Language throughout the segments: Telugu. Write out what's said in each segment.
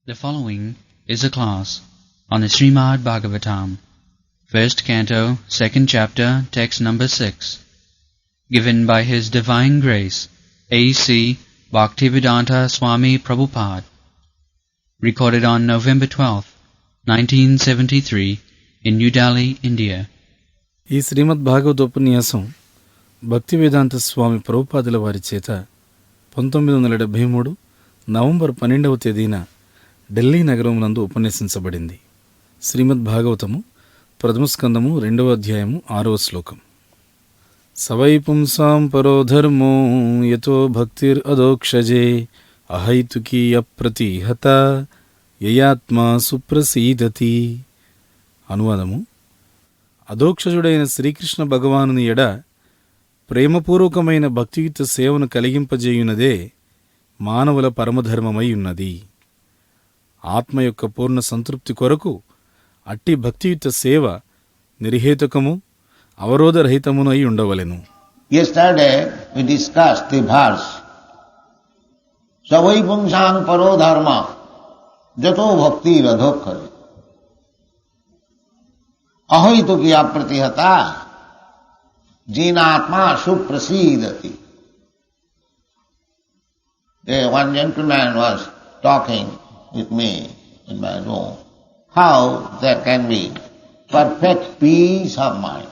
The following is a class on the Srimad Bhagavatam, first canto, second chapter, text number 6, given by His Divine Grace, A.C.Bhaktivedanta Swami Prabhupada, recorded on November 12th, 1973, in New Delhi, India. ఈ శ్రీమద్ భాగవత ఉపన్యాసం భక్తివేదాంత స్వామి ప్రభుపాదుల వారి చేత 1973 నవంబర్ 12వ తేదీన ఢిల్లీ నగరం నందు ఉపన్యసించబడింది. శ్రీమద్ భాగవతము ప్రథమ స్కందము 2వ అధ్యాయము 6వ శ్లోకం. సవై పుంసాం పరో ధర్మో యతో భక్తిర్ అదోక్షజే అహైతుకీ అప్రతిహత యయాత్మా సుప్రసీదతి. అనువాదము: అదోక్షజుడైన శ్రీకృష్ణ భగవానుని ఎడ ప్రేమపూర్వకమైన భక్తియుక్త సేవను కలిగింపజేయునదే మానవుల పరమధర్మమై ఉన్నది. ఆత్మ యొక్క పూర్ణ సంతృప్తి కొరకు అట్టి భక్తియుక్త సేవ నిర్హేతుకము అవరోధరహితమును అయి ఉండవలెను. Yesterday we discussed the verse Savai Pungsang Paro Dharma Jato Bhakti Radhokkari Ahoituki Apratihata Jinatma Suprasidati. One gentleman was talking with me in my room. How there can be perfect peace of mind?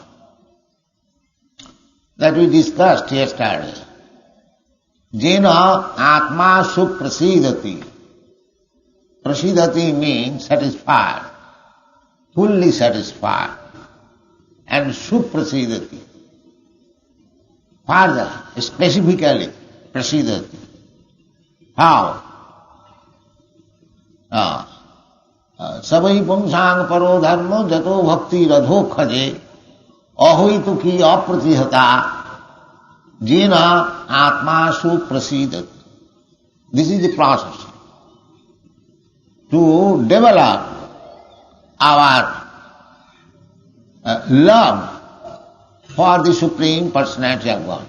That we discussed yesterday. Jena Atma Suprasidati. Prasidati means satisfied, fully satisfied. And Suprasidati. Further, specifically, Prasidati. How? Savai Pungsang Paro Dharmo Jato Bhakti Radhokkhaje Ahoituki Apratihata Jena Atma Suprasidati. This is the process to develop our love for the Supreme Personality of God.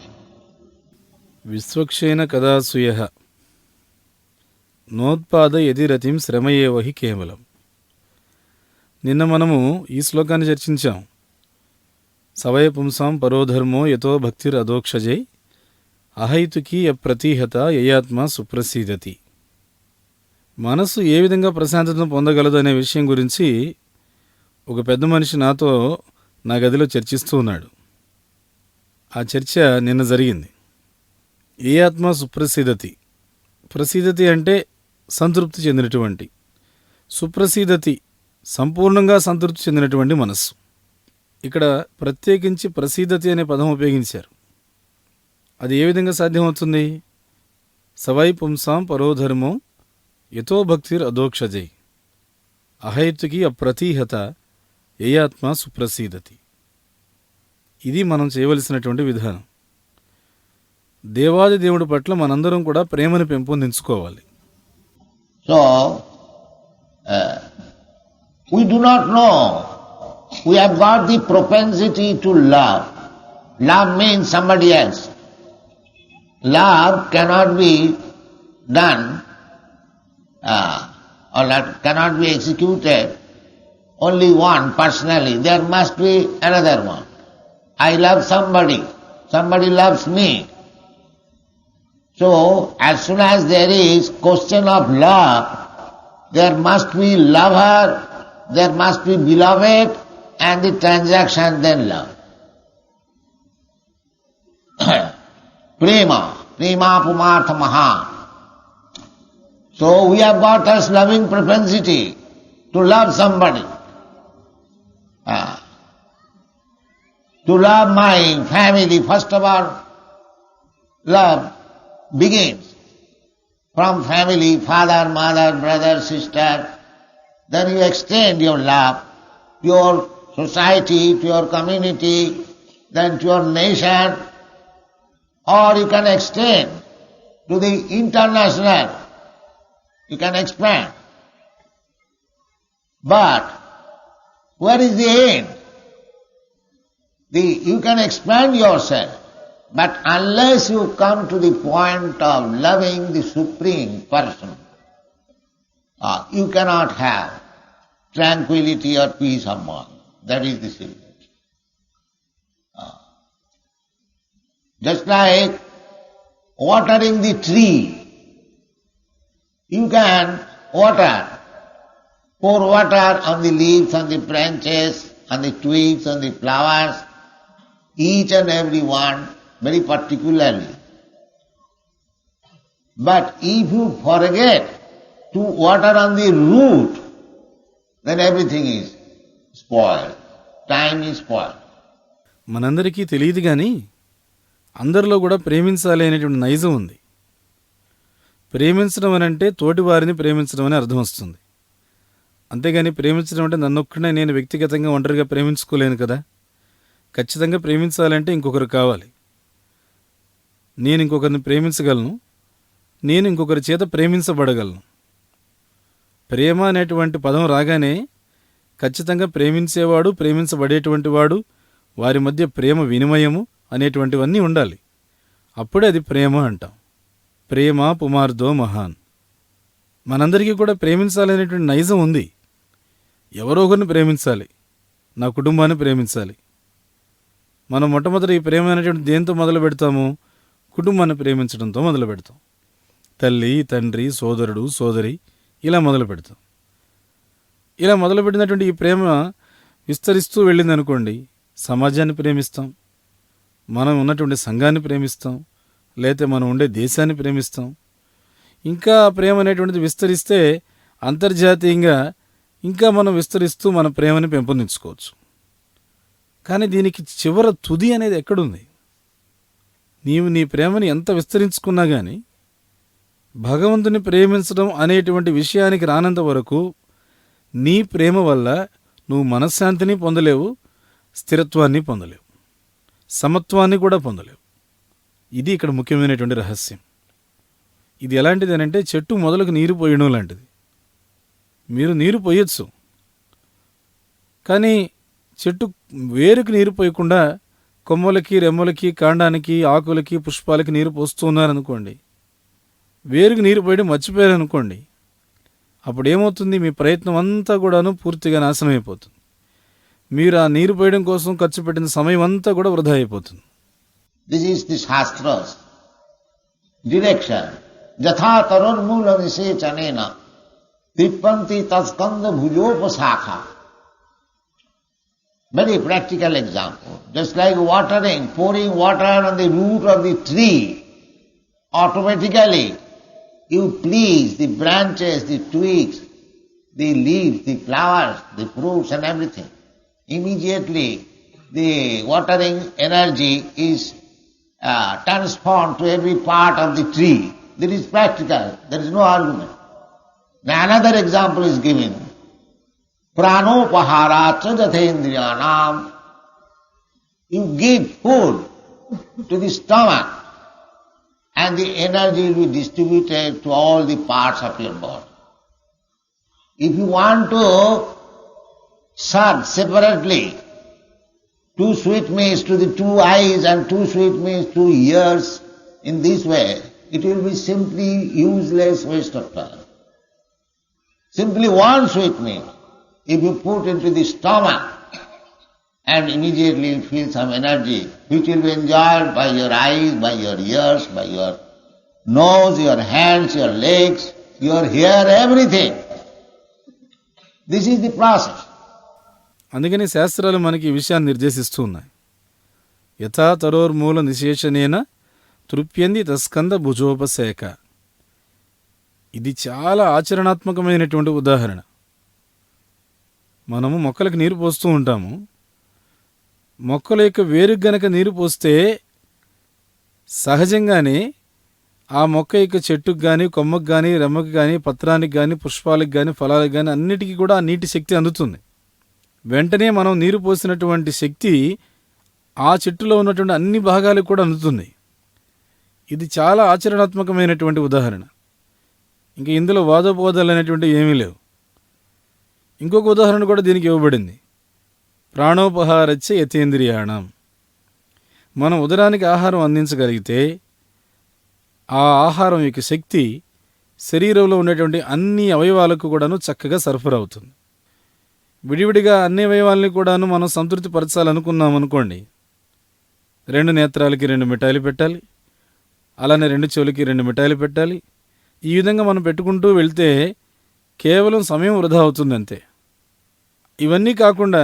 Vishwaksen కదాసూయః నోత్పాద యదిరతిం శ్రమయేవహి కేవలం. నిన్న మనము ఈ శ్లోకాన్ని చర్చించాం. సవయ పుంసాం పరోధర్మో యతో భక్తిర్ అదోక్షజై అహైతుకి అప్రతిహత యయాత్మ సుప్రసీదతి. మనస్సు ఏ విధంగా ప్రశాంతతను పొందగలదు అనే విషయం గురించి ఒక పెద్ద మనిషి నాతో నా గదిలో చర్చిస్తూ ఉన్నాడు. ఆ చర్చ నిన్న జరిగింది. ఏ ఆత్మ సుప్రసీదతి. ప్రసీదతి అంటే సంతృప్తి చెందినటువంటి, సుప్రసీదతి సంపూర్ణంగా సంతృప్తి చెందినటువంటి మనస్సు. ఇక్కడ ప్రత్యేకించి ప్రసీదతి అనే పదం ఉపయోగించారు. అది ఏ విధంగా సాధ్యమవుతుంది? సవై పుంసాం పరోధర్మో యతో భక్తిర్ అదోక్షజై అహైతుకి అప్రతిహత యయాత్మ సుప్రసీదతి. ఇది మనం చేయవలసినటువంటి విధానం. దేవాది దేవుడి పట్ల మనందరం కూడా ప్రేమను పెంపొందించుకోవాలి. So, we do not know. We have got the propensity to love. Love means somebody else. Love cannot be done or cannot be executed only one personally. There must be another one. I love somebody. Somebody loves me. So, as soon as there is question of love, there must be lover, there must be beloved, and the transaction then love. Prema pumartha maha. So, we have got this loving propensity to love somebody. To love my family, first of all, love begins from family, father, mother, brother, sister. Then you extend your love to your society, to your community, then to your nation, or you can extend to the international. You can expand. But where is the end? You can expand yourself. But unless you come to the point of loving the Supreme Person, you cannot have tranquility or peace of mind. That is the secret. Just like watering the tree, you can pour water on the leaves, on the branches, on the twigs, on the flowers, each and every one very particularly. But if you forget to water on the root, then everything is spoiled. Time is spoiled. మనందరికీ తెలియదు కానీ అందరిలో కూడా ప్రేమించాలి అనేటువంటి నైజం ఉంది. ప్రేమించడం అని అంటే తోటి వారిని ప్రేమించడం అని అర్థం వస్తుంది. అంతేగాని ప్రేమించడం అంటే నన్నొక్కడే నేను వ్యక్తిగతంగా ఒంటరిగా ప్రేమించుకోలేను కదా. ఖచ్చితంగా ప్రేమించాలంటే ఇంకొకరు కావాలి. నేను ఇంకొకరిని ప్రేమించగలను, నేను ఇంకొకరి చేత ప్రేమించబడగలను. ప్రేమ అనేటువంటి పదం రాగానే ఖచ్చితంగా ప్రేమించేవాడు, ప్రేమించబడేటువంటి వాడు, వారి మధ్య ప్రేమ వినిమయము అనేటువంటివన్నీ ఉండాలి. అప్పుడే అది ప్రేమ అంటాం. ప్రేమ పుమార్దో మహాన్. మనందరికీ కూడా ప్రేమించాలనేటువంటి నైజం ఉంది. ఎవరో ఒకరిని ప్రేమించాలి, నా కుటుంబాన్ని ప్రేమించాలి. మనం మొట్టమొదటి ఈ ప్రేమ అనేటువంటి దేంతో మొదలు పెడతాము? కుటుంబాన్ని ప్రేమించడంతో మొదలు పెడతాం. తల్లి, తండ్రి, సోదరుడు, సోదరి ఇలా మొదలు పెడతాం. ఇలా మొదలుపెట్టినటువంటి ఈ ప్రేమ విస్తరిస్తూ వెళ్ళిందనుకోండి, సమాజాన్ని ప్రేమిస్తాం, మనం ఉన్నటువంటి సంఘాన్ని ప్రేమిస్తాం, లేకపోతే మనం ఉండే దేశాన్ని ప్రేమిస్తాం. ఇంకా ప్రేమ అనేటువంటిది విస్తరిస్తే అంతర్జాతీయంగా ఇంకా మనం విస్తరిస్తూ మన ప్రేమని పెంపొందించుకోవచ్చు. కానీ దీనికి చివర తుది అనేది ఎక్కడుంది? నీవు నీ ప్రేమని ఎంత విస్తరించుకున్నా కానీ భగవంతుని ప్రేమించడం అనేటువంటి విషయానికి రానంత వరకు నీ ప్రేమ వల్ల నువ్వు మనశ్శాంతిని పొందలేవు, స్థిరత్వాన్ని పొందలేవు, సమత్వాన్ని కూడా పొందలేవు. ఇది ఇక్కడ ముఖ్యమైనటువంటి రహస్యం. ఇది ఎలాంటిది అని అంటే చెట్టు మొదలకు నీరు పోయడం లాంటిది. మీరు నీరు పోయొచ్చు, కానీ చెట్టు వేరుకి నీరు పోయకుండా కొమ్మలకి, రెమ్మలకి, కాండానికి, ఆకులకి, పుష్పాలకి నీరు పోస్తూ ఉన్నారనుకోండి, వేరుకి నీరు పోయడం మర్చిపోయారనుకోండి, అప్పుడు ఏమవుతుంది? మీ ప్రయత్నం అంతా కూడాను పూర్తిగా నాశనం అయిపోతుంది. మీరు ఆ నీరు పోయడం కోసం ఖర్చు పెట్టిన సమయం అంతా కూడా వృధా అయిపోతుంది. దిస్ ఈస్ ది శాస్త్రస్ డిరెక్షన్. యథా తరున్మూల నిషేచనేన తిప్పంతి తస్కంద భుజోపశాఖ. Very practical example. Just like watering, pouring water on the root of the tree, automatically you please the branches, the twigs, the leaves, the flowers, the fruits and everything. Immediately the watering energy is transformed to every part of the tree. That is practical. There is no argument. Now another example is given. Pranopaharacha jathendriyanam. You give food to the stomach and the energy will be distributed to all the parts of your body. If you want to serve separately 2 sweetmeats to the 2 eyes and 2 sweetmeats to ears in this way, it will be simply useless waste of time. Simply 1 sweetmeat, if you put into the stomach, and immediately you feel some energy which will be enjoyed by your eyes, by your ears, by your nose, your hands, your legs, your hair, everything. This is the process. అందుకని శాస్త్రాలు మనకి ఈ విషయాన్ని నిర్దేశిస్తూ ఉన్నాయి. యథా తరోర్మూల నిశేషనేన తృప్యంది తస్కంద భుజోపసేక. ఇది చాలా ఆచరణాత్మకమైనటువంటి ఉదాహరణ. మనము మొక్కలకు నీరు పోస్తూ ఉంటాము. మొక్కల యొక్క వేరుకు గనక నీరు పోస్తే సహజంగానే ఆ మొక్క యొక్క చెట్టుకు కానీ, కొమ్మకు కానీ, రెమ్మకు కానీ, పత్రానికి కానీ, పుష్పాలకు కానీ, ఫలాలకు కానీ అన్నిటికీ కూడా ఆ నీటి శక్తి అందుతుంది. వెంటనే మనం నీరు పోసినటువంటి శక్తి ఆ చెట్టులో ఉన్నటువంటి అన్ని భాగాలకు కూడా అందుతుంది. ఇది చాలా ఆచరణాత్మకమైనటువంటి ఉదాహరణ. ఇంకా ఇందులో వాదోపవాదాలు అనేటువంటి ఏమీ లేవు. ఇంకొక ఉదాహరణ కూడా దీనికి ఇవ్వబడింది. ప్రాణోపహారచ్చ యతేంద్రియాణం. మనం ఉదరానికి ఆహారం అందించగలిగితే ఆ ఆహారం యొక్క శక్తి శరీరంలో ఉండేటువంటి అన్ని అవయవాలకు కూడాను చక్కగా సరఫరా అవుతుంది. విడివిడిగా అన్ని అవయవాల్ని కూడాను మనం సంతృప్తి పరచాలనుకున్నాం అనుకోండి, 2 నేత్రాలకి 2 మిఠాయిలు పెట్టాలి, అలానే 2 చెవులకి 2 మిఠాయిలు పెట్టాలి. ఈ విధంగా మనం పెట్టుకుంటూ వెళ్తే కేవలం సమయం వృధా అవుతుంది అంతే. ఇవన్నీ కాకుండా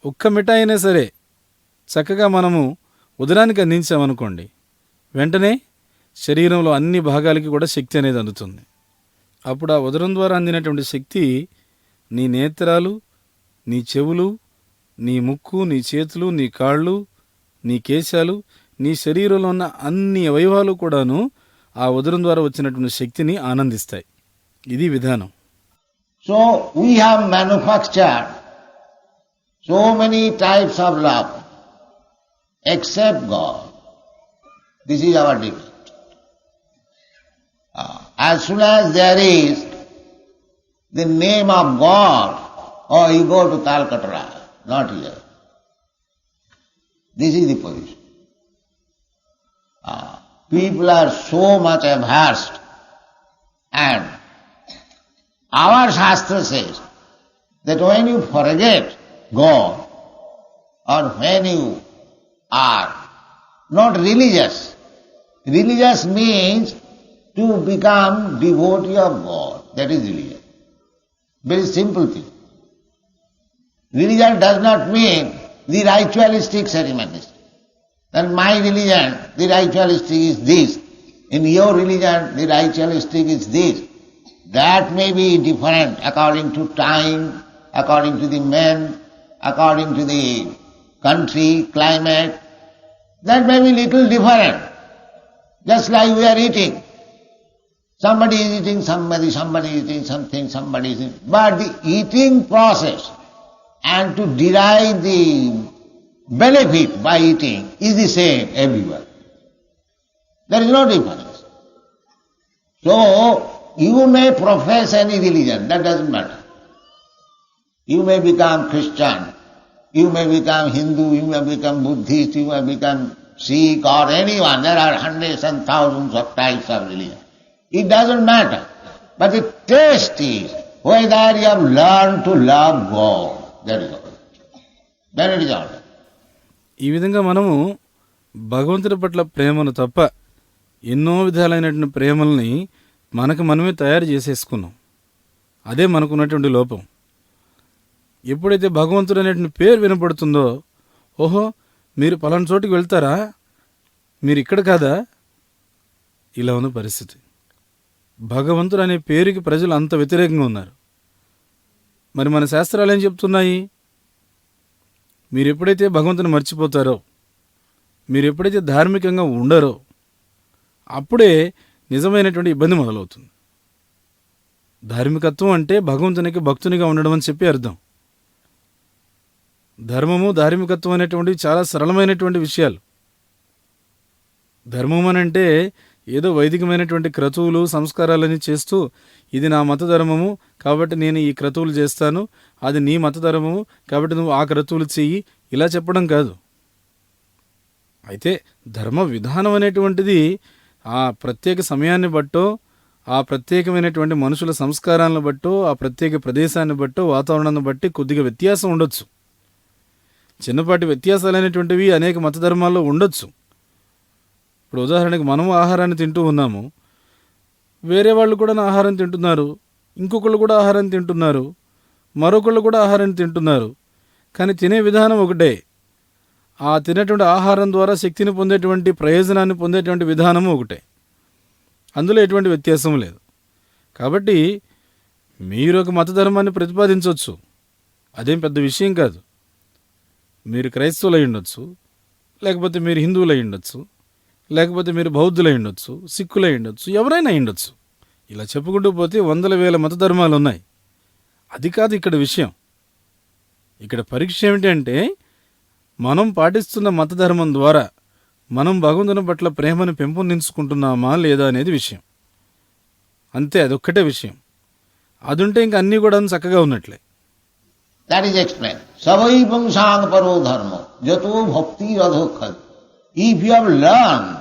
ఒక్క మిఠాయి అయినా సరే చక్కగా మనము ఉదరానికి అందించామనుకోండి, వెంటనే శరీరంలో అన్ని భాగాలకి కూడా శక్తి అనేది అందుతుంది. అప్పుడు ఆ ఉదరం ద్వారా అందినటువంటి శక్తి నీ నేత్రాలు, నీ చెవులు, నీ ముక్కు, నీ చేతులు, నీ కాళ్ళు, నీ కేశాలు, నీ శరీరంలో ఉన్న అన్ని అవయవాలు కూడాను ఆ ఉదరం ద్వారా వచ్చినటువంటి శక్తిని ఆనందిస్తాయి. ఇది విధానం. So we have manufactured so many types of love except God. This is our defect. As soon as there is the name of God, oh, you go to Calcutta, not here. This is the position. People are so much averse, and our Shastra says that when you forget God, or when you are not religious, religious means to become devotee of God. That is religion. Very simple thing. Religion does not mean the ritualistic ceremonies. That my religion, the ritualistic is this. In your religion, the ritualistic is this. That may be different according to time, according to the men, according to the country, climate. That may be little different. Just like we are eating. Somebody is eating somebody is eating something, somebody is eating. But the eating process and to derive the benefit by eating is the same everywhere. There is no difference. So, you may profess any religion, that doesn't matter. You may become Christian, you may become Hindu, you may become Buddhist, you may become Sikh or anyone. There are hundreds and thousands of types of religion. It doesn't matter. But the test is whether you have learned to love God. That is all. Then it is all. ఈ విధంగా మనము భగవంతుడి పట్ల ప్రేమను తప్ప ఎన్నో విధాలైనటువంటి ప్రేమల్ని మనకు మనమే తయారు చేసేసుకున్నాం. అదే మనకున్నటువంటి లోపం. ఎప్పుడైతే భగవంతుడు అనేటువంటి పేరు వినపడుతుందో, ఓహో మీరు పలానా చోటుకి వెళ్తారా, మీరు ఇక్కడ కాదా, ఇలా ఉన్న పరిస్థితి. భగవంతుడు అనే పేరుకి ప్రజలు అంత వ్యతిరేకంగా ఉన్నారు. మరి మన శాస్త్రాలు ఏం చెప్తున్నాయి? మీరు ఎప్పుడైతే భగవంతుని మర్చిపోతారో, మీరు ఎప్పుడైతే ధార్మికంగా ఉండరో, అప్పుడే నిజమైనటువంటి ఇబ్బంది మొదలవుతుంది. ధార్మికత్వం అంటే భగవంతునికి భక్తునిగా ఉండడం అని చెప్పి అర్థం. ధర్మము, ధార్మికత్వం అనేటువంటివి చాలా సరళమైనటువంటి విషయాలు. ధర్మం అనంటే ఏదో వైదికమైనటువంటి క్రతువులు, సంస్కారాలని చేస్తూ ఇది నా మత ధర్మము కాబట్టి నేను ఈ క్రతువులు చేస్తాను, అది నీ మత ధర్మము కాబట్టి నువ్వు ఆ క్రతువులు చెయ్యి, ఇలా చెప్పడం కాదు. అయితే ధర్మ విధానం అనేటువంటిది ఆ ప్రత్యేక సమయాన్ని బట్టో, ఆ ప్రత్యేకమైనటువంటి మనుషుల సంస్కారాలను బట్టో, ఆ ప్రత్యేక ప్రదేశాన్ని బట్టో, వాతావరణాన్ని బట్టి కొద్దిగా వ్యత్యాసం ఉండొచ్చు. చిన్నపాటి వ్యత్యాసాలు అనేటువంటివి అనేక మత ధర్మాల్లో ఉండొచ్చు. ఇప్పుడు ఉదాహరణకి మనము ఆహారాన్ని తింటూ ఉన్నాము, వేరే వాళ్ళు కూడా ఆహారం తింటున్నారు, ఇంకొకళ్ళు కూడా ఆహారం తింటున్నారు, మరొకళ్ళు కూడా ఆహారాన్ని తింటున్నారు. కానీ తినే విధానం ఒకటే. ఆ తినేటువంటి ఆహారం ద్వారా శక్తిని పొందేటువంటి, ప్రయోజనాన్ని పొందేటువంటి విధానము ఒకటే. అందులో ఎటువంటి వ్యత్యాసం లేదు. కాబట్టి మీరు ఒక మత ధర్మాన్ని ప్రతిపాదించవచ్చు, అదేం పెద్ద విషయం కాదు. మీరు క్రైస్తవులు అయి ఉండొచ్చు, లేకపోతే మీరు హిందువులు అయి ఉండొచ్చు, లేకపోతే మీరు బౌద్ధులు అయి ఉండొచ్చు, సిక్కులు అయి ఉండొచ్చు, ఎవరైనా అయి ఉండొచ్చు. ఇలా చెప్పుకుంటూ పోతే వందల వేల మత ధర్మాలు ఉన్నాయి. అది కాదు ఇక్కడ విషయం. ఇక్కడ పరీక్ష ఏమిటంటే మనం పాటిస్తున్న మత ధర్మం ద్వారా మనం భగవంతుని పట్ల ప్రేమను పెంపొందించుకుంటున్నామా లేదా అనేది విషయం. అంతే, అదొక్కటే విషయం. అదుంటే ఇంక అన్నీ కూడా చక్కగా ఉన్నట్లే. That is explained. Savai pungsang paro dharma jato bhakti radhokhad. If you have learned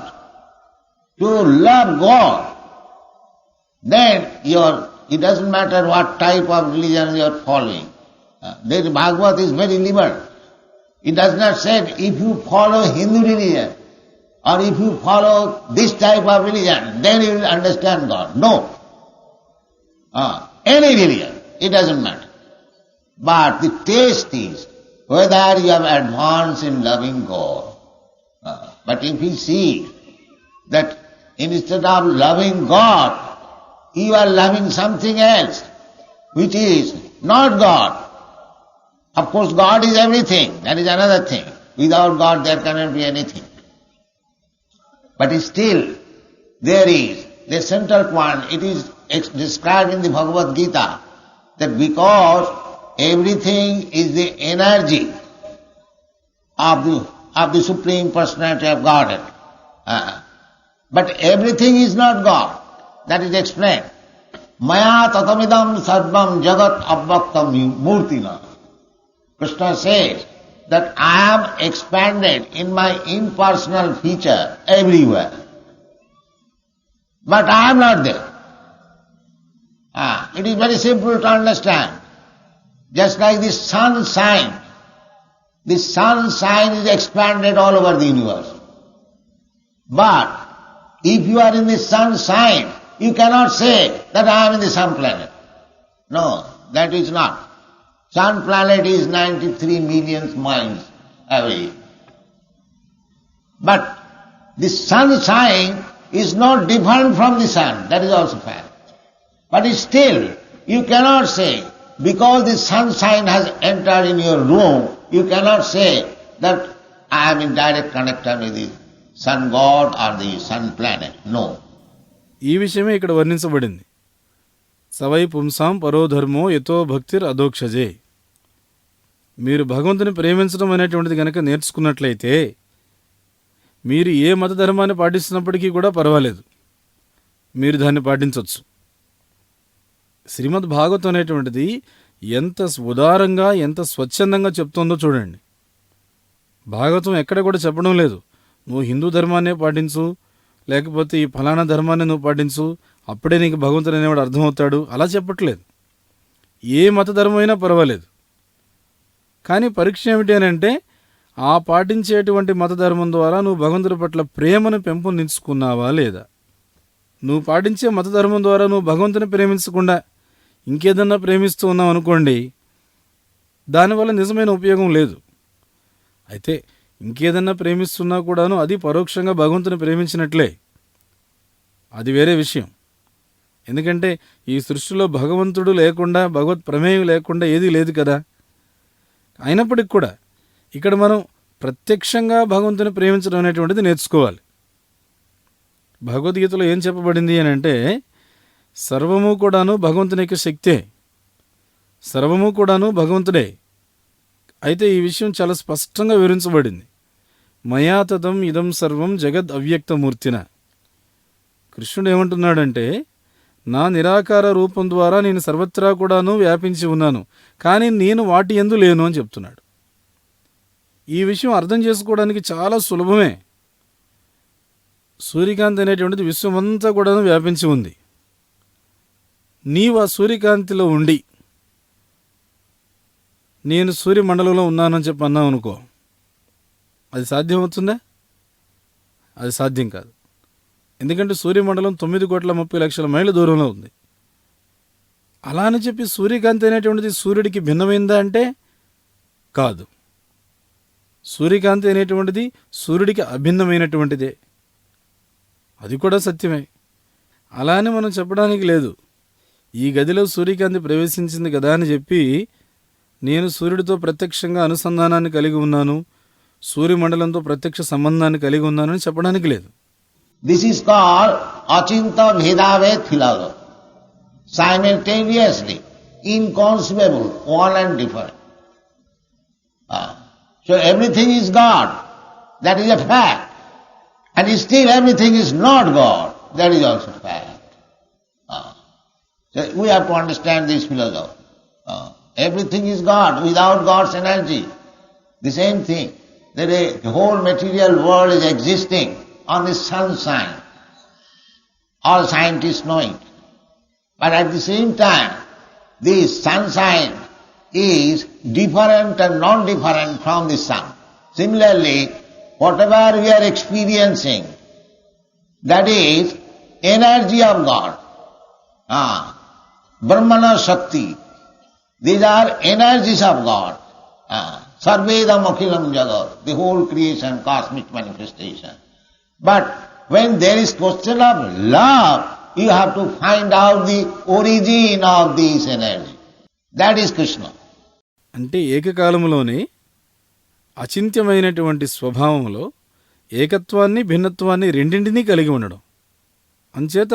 to love God, then it doesn't matter what type of religion you are following. The Bhagavad is very liberal. It does not say if you follow Hindu religion or if you follow this type of religion, then you will understand God. No. Any religion, it doesn't matter. But the test is whether you have advanced in loving God. But if you see that instead of loving God, you are loving something else, which is not God. Of course, God is everything. That is another thing. Without God, there cannot be anything. But still, there is the central point. It is described in the Bhagavad Gita that because everything is the energy of the Supreme Personality of Godhead. But everything is not God. That is explained. Maya tatamidam sarvam jagat avyaktam murtina. Krishna says that I am expanded in my impersonal feature everywhere. But I am not there. It is very simple to understand. Just like the sunshine. The sunshine is expanded all over the universe. But if you are in the sunshine, you cannot say that I am in the sun planet. No, that is not. Sun planet is 93 million miles away. But the sunshine is not different from the sun. That is also fact. But still, you cannot say, because the sunshine has entered in your room, you cannot say that I am in direct connection with the sun god or the sun planet. No. ఈ విషయమే ఇక్కడ వర్ణించబడింది. సవై పుంసాం పరోధర్మో యతో భక్తిర్ అధోక్షజే. మీరు భగవంతుని ప్రేమించడం అనేటువంటిది కనుక నేర్చుకున్నట్లయితే మీరు ఏ మత ధర్మాన్ని పాటిస్తున్నప్పటికీ కూడా పర్వాలేదు, మీరు దాన్ని పాటించవచ్చు. శ్రీమద్ భాగవతం అనేటువంటిది ఎంత ఉదారంగా ఎంత స్వచ్ఛందంగా చెప్తుందో చూడండి. భాగవతం ఎక్కడ కూడా చెప్పడం లేదు నువ్వు హిందూ ధర్మాన్నే పాటించు, లేకపోతే ఈ ఫలానా ధర్మాన్ని నువ్వు పాటించు, అప్పుడే నీకు భగవంతుడు అనేవాడు అర్థమవుతాడు, అలా చెప్పట్లేదు. ఏ మత ధర్మమైనా పర్వాలేదు. కానీ పరీక్ష ఏమిటి అని అంటే ఆ పాటించేటువంటి మత ధర్మం ద్వారా నువ్వు భగవంతుడి పట్ల ప్రేమను పెంపొందించుకున్నావా లేదా. నువ్వు పాటించే మత ధర్మం ద్వారా నువ్వు భగవంతుని ప్రేమించకుండా ఇంకేదన్నా ప్రేమిస్తూ ఉన్నావు అనుకోండి, దానివల్ల నిజమైన ఉపయోగం లేదు. అయితే ఇంకేదన్నా ప్రేమిస్తున్నా కూడాను అది పరోక్షంగా భగవంతుని ప్రేమించినట్లే, అది వేరే విషయం. ఎందుకంటే ఈ సృష్టిలో భగవంతుడు లేకుండా, భగవత్ ప్రమేయం లేకుండా ఏదీ లేదు కదా. అయినప్పటికి కూడా ఇక్కడ మనం ప్రత్యక్షంగా భగవంతుని ప్రేమించడం అనేటువంటిది నేర్చుకోవాలి. భగవద్గీతలో ఏం చెప్పబడింది అని అంటే సర్వము కూడాను భగవంతుని యొక్క శక్తే, సర్వము కూడాను భగవంతుడే. అయితే ఈ విషయం చాలా స్పష్టంగా వివరించబడింది. మయా తతం ఇదం సర్వం జగద్ అవ్యక్తమూర్తిన. కృష్ణుడు ఏమంటున్నాడంటే నా నిరాకార రూపం ద్వారా నేను సర్వత్రా కూడాను వ్యాపించి ఉన్నాను, కానీ నేను వాటి యందు లేను అని చెప్తున్నాడు. ఈ విషయం అర్థం చేసుకోవడానికి చాలా సులభమే. సూర్యకాంతి అనేటువంటిది విశ్వమంతా కూడాను వ్యాపించి ఉంది. నీవు ఆ సూర్యకాంతిలో ఉండి నేను సూర్యమండలంలో ఉన్నానని చెప్పి అన్నావు అనుకో, అది సాధ్యమవుతుందా? అది సాధ్యం కాదు. ఎందుకంటే సూర్యమండలం 9,30,00,000 మైళ్ళ దూరంలో ఉంది. అలా అని చెప్పి సూర్యకాంతి అనేటువంటిది సూర్యుడికి భిన్నమైందా అంటే కాదు. సూర్యకాంతి అనేటువంటిది సూర్యుడికి అభిన్నమైనటువంటిదే, అది కూడా సత్యమే. అలా అని మనం చెప్పడానికి లేదు ఈ గదిలో సూర్యకాంతి ప్రవేశించింది కదా అని చెప్పి నేను సూర్యుడితో ప్రత్యక్షంగా అనుసంధానాన్ని కలిగి ఉన్నాను, సూర్యమండలంతో ప్రత్యక్ష సంబంధాన్ని కలిగి ఉన్నానని చెప్పడానికి లేదు. This is called achinta bhedavet philosophy. Simultaneously, inconceivable, one and different. So everything is God, that is a fact. And still everything is not God, that is also a fact. So we have to understand this philosophy. Everything is God, without God's energy. The same thing, that the whole material world is existing on the sunshine. All scientists know it. But at the same time, this sunshine is different and non-different from the sun. Similarly, whatever we are experiencing, that is energy of God. Brahmana Shakti. These are energies of God. Sarvedam akhilam jagat, the whole creation, cosmic manifestation. But when there is question of love, you have to find out the origin of this energy. That is Krishna. అంటే ఏకకాలములోనే అచింత్యమైనటువంటి స్వభావములో ఏకత్వాన్ని భిన్నత్వాన్ని రెండింటినీ కలిగి ఉండడం. అంచేత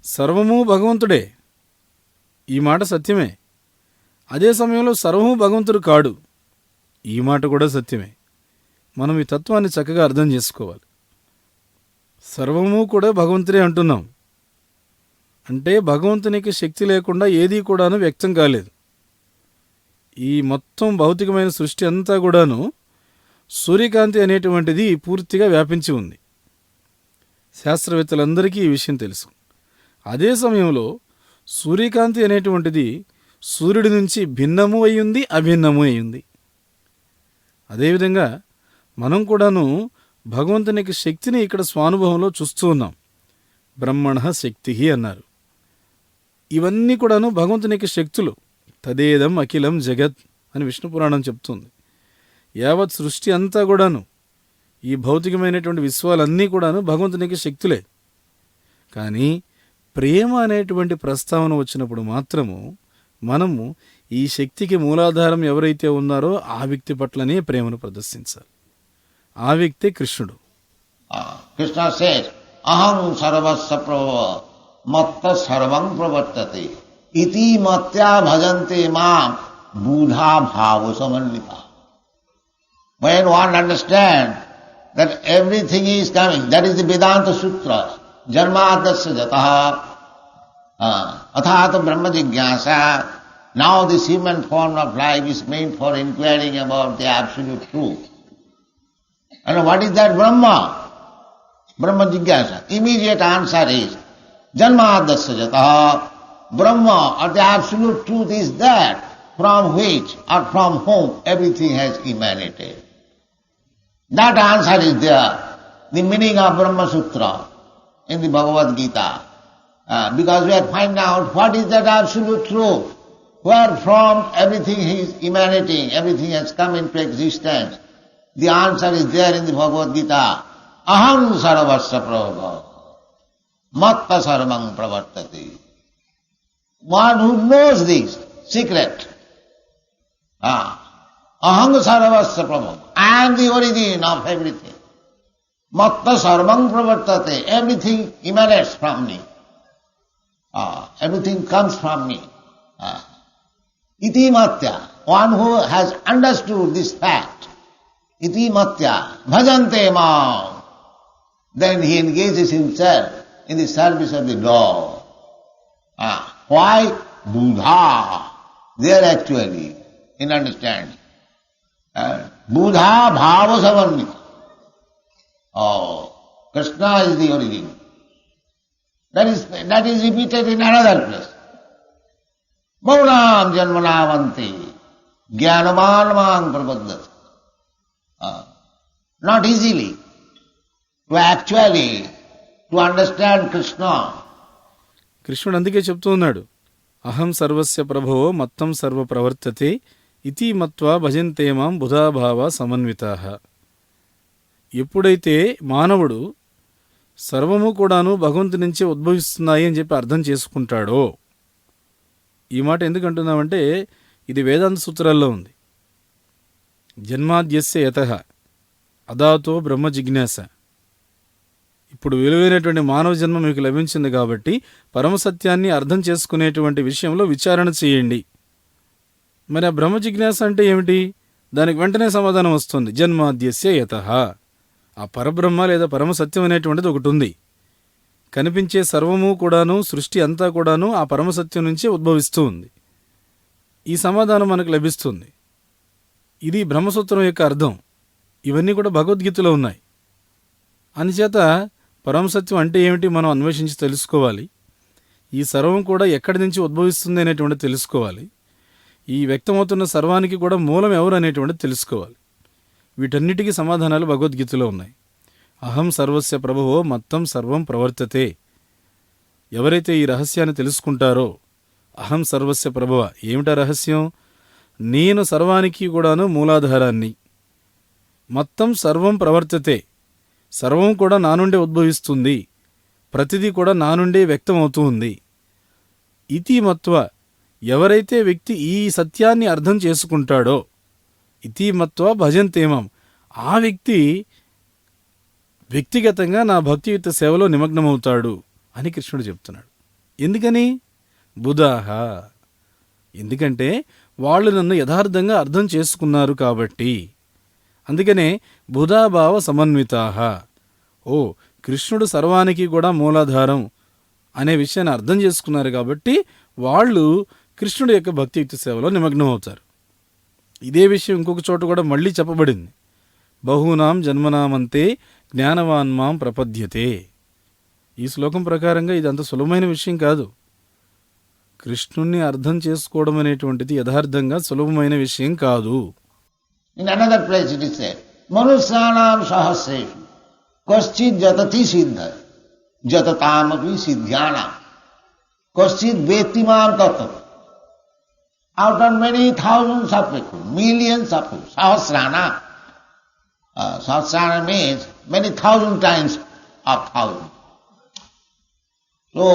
సర్వము భగవంతుడే. ఈ మాట సత్యమే. అదే సమయంలో సర్వము భగవంతుడు కాడు. ఈ మాట కూడా సత్యమే. మనం ఈ తత్వాన్ని చక్కగా అర్థం చేసుకోవాలి. సర్వము కూడా భగవంతుడే అంటున్నాం అంటే భగవంతునికి శక్తి లేకుండా ఏదీ కూడాను వ్యక్తం కాలేదు. ఈ మొత్తం భౌతికమైన సృష్టి అంతా కూడాను సూర్యకాంతి అనేటువంటిది పూర్తిగా వ్యాపించి ఉంది. శాస్త్రవేత్తలందరికీ ఈ విషయం తెలుసు. అదే సమయంలో సూర్యకాంతి అనేటువంటిది సూర్యుడి నుంచి భిన్నము అయ్యింది, అభిన్నము అయ్యింది. అదేవిధంగా మనం కూడాను భగవంతునికి శక్తిని ఇక్కడ స్వానుభవంలో చూస్తూ ఉన్నాం. బ్రహ్మణ శక్తి అన్నారు. ఇవన్నీ కూడాను భగవంతునికి శక్తులు. తదేదం అఖిలం జగత్ అని విష్ణు పురాణం చెప్తుంది. యావత్ సృష్టి అంతా కూడాను ఈ భౌతికమైనటువంటి విశ్వాలన్నీ కూడాను భగవంతునికి శక్తులే. కానీ ప్రేమ అనేటువంటి ప్రస్తావన వచ్చినప్పుడు మాత్రము మనము ఈ శక్తికి మూలాధారం ఎవరైతే ఉన్నారో ఆ వ్యక్తి పట్లనే ప్రేమను ప్రదర్శించాలి. ఆ వ్యక్తే కృష్ణుడు. కృష్ణ సేస్ అహం సర్వస్వ ప్రభవ మత్త సర్వం ప్రవర్తతే ఇతి మత్యా భజంతే మాం బూఢా భావ సమన్విత. When one understands that everything is coming, that is the Vedanta Sutra, Janmadasya Jataha, Athata Brahma Jigyasa. Now this human form of life is meant for inquiring about the absolute truth. And what is that Brahma? Brahma Jigyasa. Immediate answer is Janmadasya Jataha. Brahma or the absolute truth is that from which or from whom everything has emanated. That answer is there. The meaning of Brahma Sutra in the Bhagavad Gita. Because we are finding out what is that absolute truth, where from everything is emanating, everything has come into existence. The answer is there in the Bhagavad Gita. Aham sarvasya prabhu matta sarvang pravartati. One who knows this secret. Aham sarvasya prabhu. I am the origin of everything. Matta sarvang pravartate. Everything emanates from me. Everything comes from me. Iti matya. One who has understood this fact. Iti matya. Bhajante mam. Then he engages himself in the service of the Lord. Why? Buddha. There actually, in understanding. Buddha bhava samannita. Krishna is the origin. That is repeated in another place. Maunam janmanavanti jnanamanamang prabaddhati. Not easily to understand Krishna. కృష్ణుడు అందుకే చెప్తూ ఉన్నాడు, అహం సర్వస్య ప్రభో మత్తం సర్వ ప్రవర్తతే ఇతి మత్వా భజంతే మాం బుధాభావ సమన్వితాః. ఎప్పుడైతే మానవుడు సర్వము కూడాను భగవంతు నుంచే ఉద్భవిస్తున్నాయి అని చెప్పి అర్థం చేసుకుంటాడో, ఈ మాట ఎందుకు అంటున్నామంటే ఇది వేదాంత సూత్రాల్లో ఉంది. జన్మాద్యస్య యతః అదాతో బ్రహ్మ జిజ్ఞాస. ఇప్పుడు విలువైనటువంటి మానవ జన్మ మీకు లభించింది కాబట్టి పరమసత్యాన్ని అర్థం చేసుకునేటువంటి విషయంలో విచారణ చేయండి. మరి ఆ బ్రహ్మ జిజ్ఞాస అంటే ఏమిటి? దానికి వెంటనే సమాధానం వస్తుంది, జన్మాద్యస్య యతః. ఆ పరబ్రహ్మ లేదా పరమసత్యం అనేటువంటిది ఒకటి ఉంది. కనిపించే సర్వము కూడాను, సృష్టి అంతా కూడాను ఆ పరమసత్యం నుంచే ఉద్భవిస్తూ ఉంది. ఈ సమాధానం మనకు లభిస్తుంది. ఇది బ్రహ్మసూత్రం యొక్క అర్థం. ఇవన్నీ కూడా భగవద్గీతలో ఉన్నాయి. అందుచేత పరమసత్యం అంటే ఏమిటి మనం అన్వేషించి తెలుసుకోవాలి. ఈ సర్వం కూడా ఎక్కడి నుంచి ఉద్భవిస్తుంది అనేటువంటిది తెలుసుకోవాలి. ఈ వ్యక్తమవుతున్న సర్వానికి కూడా మూలం ఎవరు అనేటువంటిది తెలుసుకోవాలి. వీటన్నిటికీ సమాధానాలు భగవద్గీతలో ఉన్నాయి. అహం సర్వస్య ప్రభువో మత్తం సర్వం ప్రవర్తతే. ఎవరైతే ఈ రహస్యాన్ని తెలుసుకుంటారో, అహం సర్వస్య ప్రభువ, ఏమిటా రహస్యం? నేను సర్వానికి కూడాను మూలాధారాన్ని. మొత్తం సర్వం ప్రవర్తతే, సర్వం కూడా నా నుండే ఉద్భవిస్తుంది, ప్రతిదీ కూడా నా నుండే వ్యక్తమవుతూ ఉంది. ఇతి మత్వ, ఎవరైతే వ్యక్తి ఈ సత్యాన్ని అర్థం చేసుకుంటాడో, ఇతి మత్వ భజంతేమం, ఆ వ్యక్తి వ్యక్తిగతంగా నా భక్తియుక్త సేవలో నిమగ్నమవుతాడు అని కృష్ణుడు చెప్తున్నాడు. ఎందుకని? బుధాహ, ఎందుకంటే వాళ్ళు నన్ను యథార్థంగా అర్థం చేసుకున్నారు కాబట్టి. అందుకనే బుధాభావ సమన్వితాహ, ఓ కృష్ణుడు సర్వానికి కూడా మూలాధారం అనే విషయాన్ని అర్థం చేసుకున్నారు కాబట్టి వాళ్ళు కృష్ణుడి యొక్క భక్తియుక్త సేవలో నిమగ్నం అవుతారు. ఇదే విషయం ఇంకొక చోట కూడా మళ్ళీ చెప్పబడింది. బహూనాం జన్మనామంతే జ్ఞానవాన్ మాం ప్రపద్యతే. ఈ శ్లోకం ప్రకారంగా ఇది అంత సులభమైన విషయం కాదు. కృష్ణుణ్ణి అర్థం చేసుకోవడం అనేటువంటిది యథార్థంగా సులభమైన విషయం కాదు. In another place it is said, Manusyanam sahasreshu kaschid jatati siddha jatatamapi siddhyanam kaschid vettimam tattva. Out of many thousands of people, millions of people, sahasrana. Sahasrana means many thousand times of thousand. So,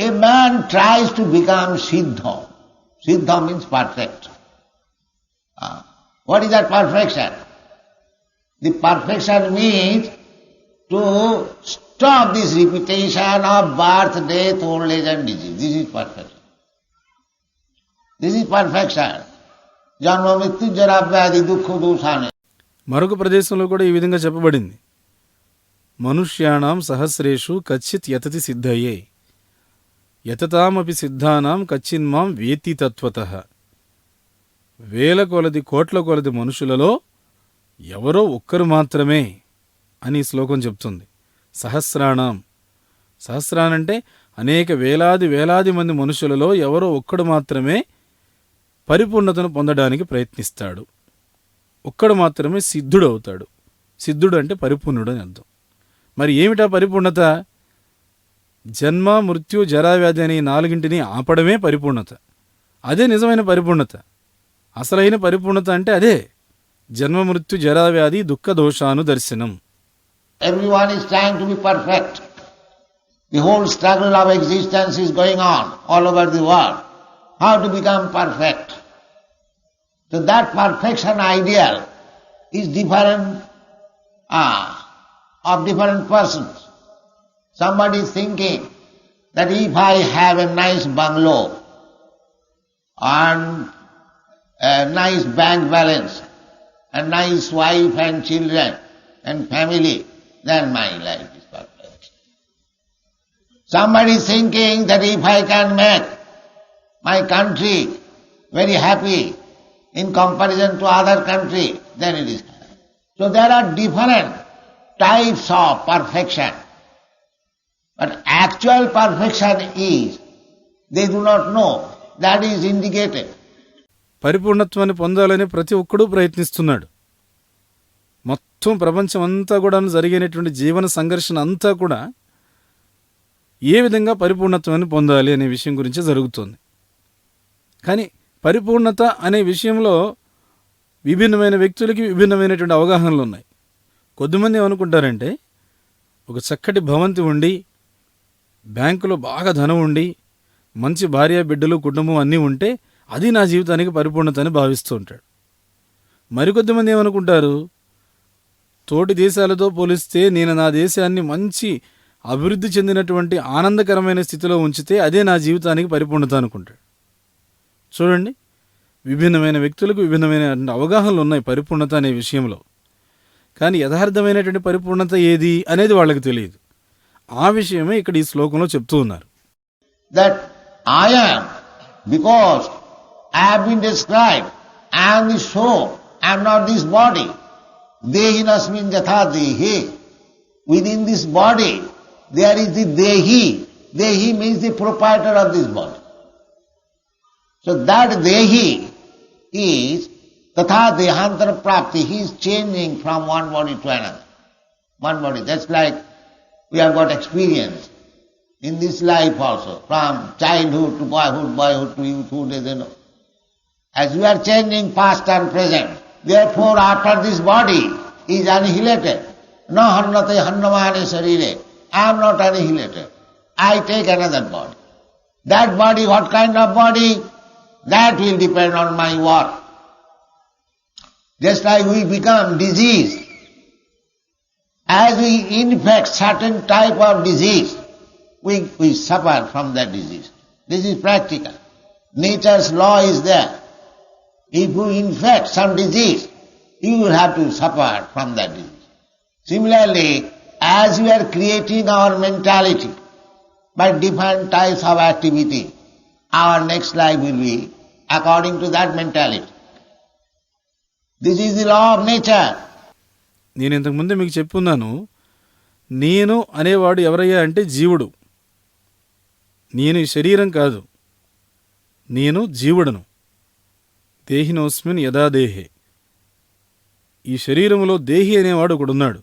a man tries to become siddha. Siddha means perfect. What is that perfection? The perfection means to stop this repetition of birth, death, old age and disease. This is perfection. This is perfection. Janma mrityu jara vyadhi dukkha doshane. మరొక ప్రదేశంలో కూడా ఈ విధంగా చెప్పబడింది. మనుష్యాణం సహస్రేషు కచ్చిత్ యతతి సిద్ధయే యతతామపి సిద్ధానాం కచ్చిన్మాం వేత్తి తత్వతః. వేల కొలది కోట్ల కొలది మనుషులలో ఎవరో ఒక్కరు మాత్రమే అని ఈ శ్లోకం చెప్తుంది. సహస్రాణం, సహస్రానంటే అనేక వేలాది మంది మనుషులలో ఎవరో ఒక్కడు మాత్రమే పరిపూర్ణతను పొందడానికి ప్రయత్నిస్తాడు. ఒక్కడు మాత్రమే సిద్ధుడవుతాడు. సిద్ధుడు అంటే పరిపూర్ణుడు అని అర్థం. మరి ఏమిటా పరిపూర్ణత? జన్మ, మృత్యు, జరావ్యాధి అనే నాలుగింటిని ఆపడమే పరిపూర్ణత. అదే నిజమైన పరిపూర్ణత. అసలైన పరిపూర్ణత అంటే అదే. జన్మ, మృత్యు, జరావ్యాధి, దుఃఖ దోషాను దర్శనం. Everyone is trying to be perfect. The whole struggle of existence is going on all over the world. How to become perfect? So that perfection ideal is different of different persons. Somebody is thinking that if I have a nice bungalow and a nice bank balance and nice wife and children and family, then my life is perfect. Somebody is thinking that if I can make my country very happy in comparison to other country, then it is happy. So there are different types of perfection. But actual perfection is, they do not know, that is indicated. పరిపూర్ణత్వాన్ని పొందాలని ప్రతి ఒక్కడూ ప్రయత్నిస్తున్నాడు. మొత్తం ప్రపంచం అంతా కూడా జరిగేటువంటి జీవన సంఘర్షణ అంతా కూడా ఏ విధంగా పరిపూర్ణత్వాన్ని పొందాలి అనే విషయం గురించి జరుగుతుంది. కానీ పరిపూర్ణత అనే విషయంలో విభిన్నమైన వ్యక్తులకి విభిన్నమైనటువంటి అవగాహనలు ఉన్నాయి. కొద్దిమంది ఏమనుకుంటారంటే, ఒక చక్కటి భవంతి ఉండి, బ్యాంకులో బాగా ధనం ఉండి, మంచి భార్య, బిడ్డలు, కుటుంబం అన్నీ ఉంటే అది నా జీవితానికి పరిపూర్ణత అని భావిస్తూ ఉంటాడు. మరికొద్దిమంది ఏమనుకుంటారు, తోటి దేశాలతో పోలిస్తే నేను నా దేశాన్ని మంచి అభివృద్ధి చెందినటువంటి ఆనందకరమైన స్థితిలో ఉంచితే అదే నా జీవితానికి పరిపూర్ణత అనుకుంటాడు. చూడండి, విభిన్నమైన వ్యక్తులకు విభిన్నమైన అవగాహనలు ఉన్నాయి పరిపూర్ణత అనే విషయంలో. కానీ యథార్థమైనటువంటి పరిపూర్ణత ఏది అనేది వాళ్ళకి తెలియదు. ఆ విషయమే ఇక్కడ ఈ శ్లోకంలో చెప్తూ ఉన్నారు. That I am, because I have been described, I am the soul, I am not this body. Dehinasmin jatha dehi. Within this body there is the Dehi. Dehi means the proprietor of this body. So that Dehi is Tatha Dehantara Prapti. He is changing from one body to another. One body. That's like we have got experience in this life also, from childhood to boyhood to youthhood, As we are changing past and present, therefore after this body is annihilated. Na hannate hannamane sarire. I am not annihilated. I take another body. That body, what kind of body? That will depend on my work. Just like we become diseased, as we infect certain type of disease, we suffer from that disease. This is practical. Nature's law is there. If you infect some disease, you will have to suffer from that disease. Similarly, as we are creating our mentality by different types of activity, our next life will be according to that mentality. This is the law of nature. నేను ఇంతకుముందే మీకు చెప్పున్నాను, నేను అనేవాడు ఎవరయ్యా అంటే జీవుడు. నేను ఈ శరీరం కాదు, నేను జీవుడను. దేహినోస్మిన్ యదా దేహే. ఈ శరీరములో దేహి అనేవాడు ఒకడున్నాడు.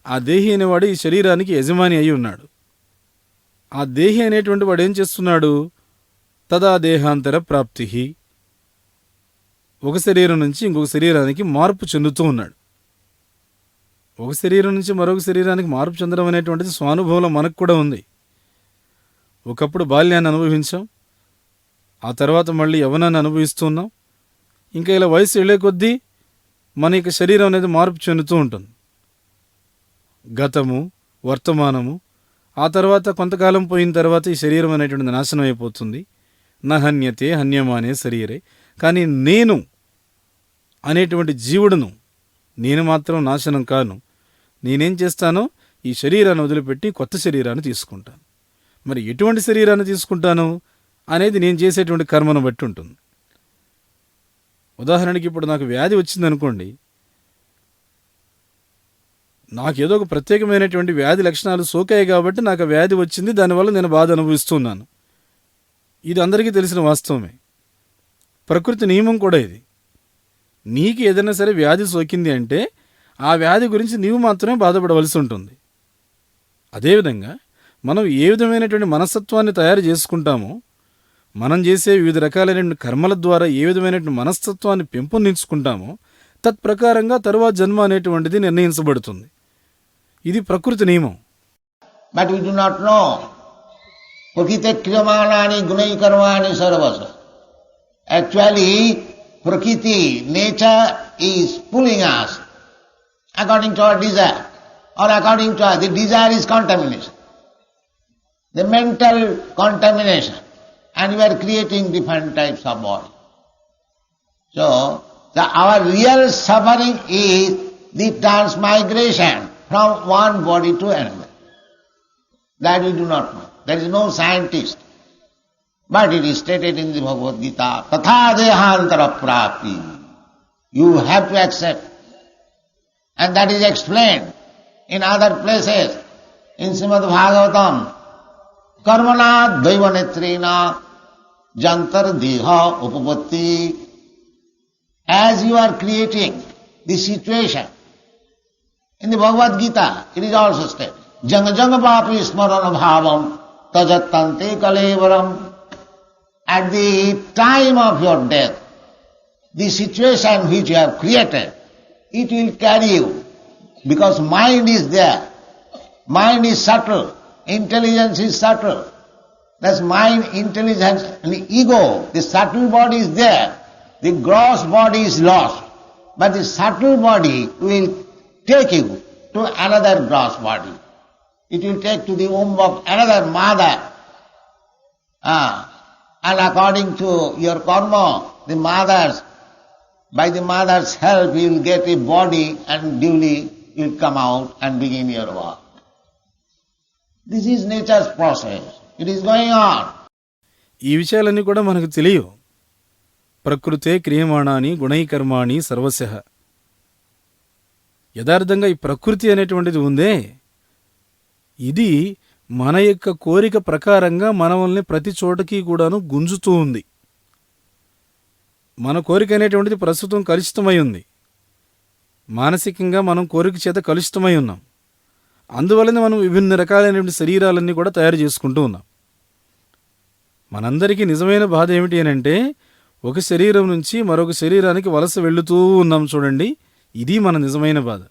ఆ దేహి అనేవాడు ఈ శరీరానికి యజమాని అయి ఉన్నాడు. ఆ దేహి అనేటువంటి వాడు ఏం చేస్తున్నాడు? తదా దేహాంతర ప్రాప్తి. ఒక శరీరం నుంచి ఇంకొక శరీరానికి మార్పు చెందుతూ ఉన్నాడు. ఒక శరీరం నుంచి మరొక శరీరానికి మార్పు చెందడం అనేటువంటిది స్వానుభవంలో మనకు కూడా ఉంది. ఒకప్పుడు బాల్యాన్ని అనుభవించాం, ఆ తర్వాత మళ్ళీ యవ్వనాన్ని అనుభవిస్తున్నాం. ఇంకా ఇలా వయసు వెళ్ళే కొద్దీ మన యొక్క శరీరం అనేది మార్పు చెందుతూ ఉంటుంది. గతము, వర్తమానము, ఆ తర్వాత కొంతకాలం పోయిన తర్వాత ఈ శరీరం అనేటువంటిది నాశనం అయిపోతుంది. నా హన్యతే హన్యమానే శరీరే. కానీ నేను అనేటువంటి జీవుడును, నేను మాత్రం నాశనం కాను. నేనేం చేస్తానో ఈ శరీరాన్ని వదిలిపెట్టి కొత్త శరీరాన్ని తీసుకుంటాను. మరి ఎటువంటి శరీరాన్ని తీసుకుంటాను అనేది నేను చేసేటువంటి కర్మను బట్టి ఉంటుంది. ఉదాహరణకి ఇప్పుడు నాకు వ్యాధి వచ్చిందనుకోండి, నాకేదో ఒక ప్రత్యేకమైనటువంటి వ్యాధి లక్షణాలు సోకాయి కాబట్టి నాకు వ్యాధి వచ్చింది, దానివల్ల నేను బాధ అనుభవిస్తున్నాను. ఇది అందరికీ తెలిసిన వాస్తవమే. ప్రకృతి నియమం కూడా ఇది. నీకు ఏదైనా సరే వ్యాధి సోకింది అంటే ఆ వ్యాధి గురించి నీవు మాత్రమే బాధపడవలసి ఉంటుంది. అదేవిధంగా మనం ఏ విధమైనటువంటి మనస్తత్వాన్ని తయారు చేసుకుంటామో, మనం చేసే వివిధ రకాలైన కర్మల ద్వారా ఏ విధమైనటువంటి మనస్తత్వాన్ని పెంపొందించుకుంటామో తత్ప్రకారంగా తరువాత జన్మ అనేటువంటిది నిర్ణయించబడుతుంది. ఇది ప్రకృతి నియమం. But we do not know. Prakite kriyamanani gunai karmani sarvasa. Actually, Prakriti, nature is pulling us according to our desire, or according to the desire is contamination, the mental contamination, and we are creating different types of body. So, our real suffering is the transmigration from one body to another. That we do not know. There is no scientist. But it is stated in the Bhagavad Gita, Tatha Dehantara Prapti. You have to accept. And that is explained in other places. In Srimad Bhagavatam, Karmana Daivanetrina Jantar Deha Upapatti. As you are creating the situation, in the Bhagavad Gita, it is also stated, Janga Janga Papi Smarana Bhavam Tajatante Kalevaram. At the time of your death, the situation which you have created, it will carry you, because mind is there. Mind is subtle, intelligence is subtle. That's mind, intelligence and the ego. The subtle body is there. The gross body is lost. But the subtle body will take you to another gross body. It will take to the womb of another mother. And according to your karma, by the mother's help, you will get a body and duly you will come out and begin your work. This is nature's process. It is going on. ఈ విషయాలన్నీ కూడా మనకు తెలియవు. ప్రకృతే క్రియమాణాని గుణైకర్మాణి సర్వశః. యథార్థంగా ఈ ప్రకృతి అనేటువంటిది ఉందే, ఇది మన యొక్క కోరిక ప్రకారంగా మనల్ని ప్రతి చోటకి కూడాను గుంజుతూ ఉంది. మన కోరిక అనేటువంటిది ప్రస్తుతం కలుషితమై ఉంది. మానసికంగా మనం కోరిక చేత కలుషితమై ఉన్నాం. అందువలన మనం విభిన్న రకాలైనటువంటి శరీరాలన్నీ కూడా తయారు చేసుకుంటూ ఉన్నాం. మనందరికీ నిజమైన బాధ ఏమిటి అనంటే, ఒక శరీరం నుంచి మరొక శరీరానికి వలస వెళుతూ ఉన్నాం చూడండి. ఇది మన నిజమైన బాధ.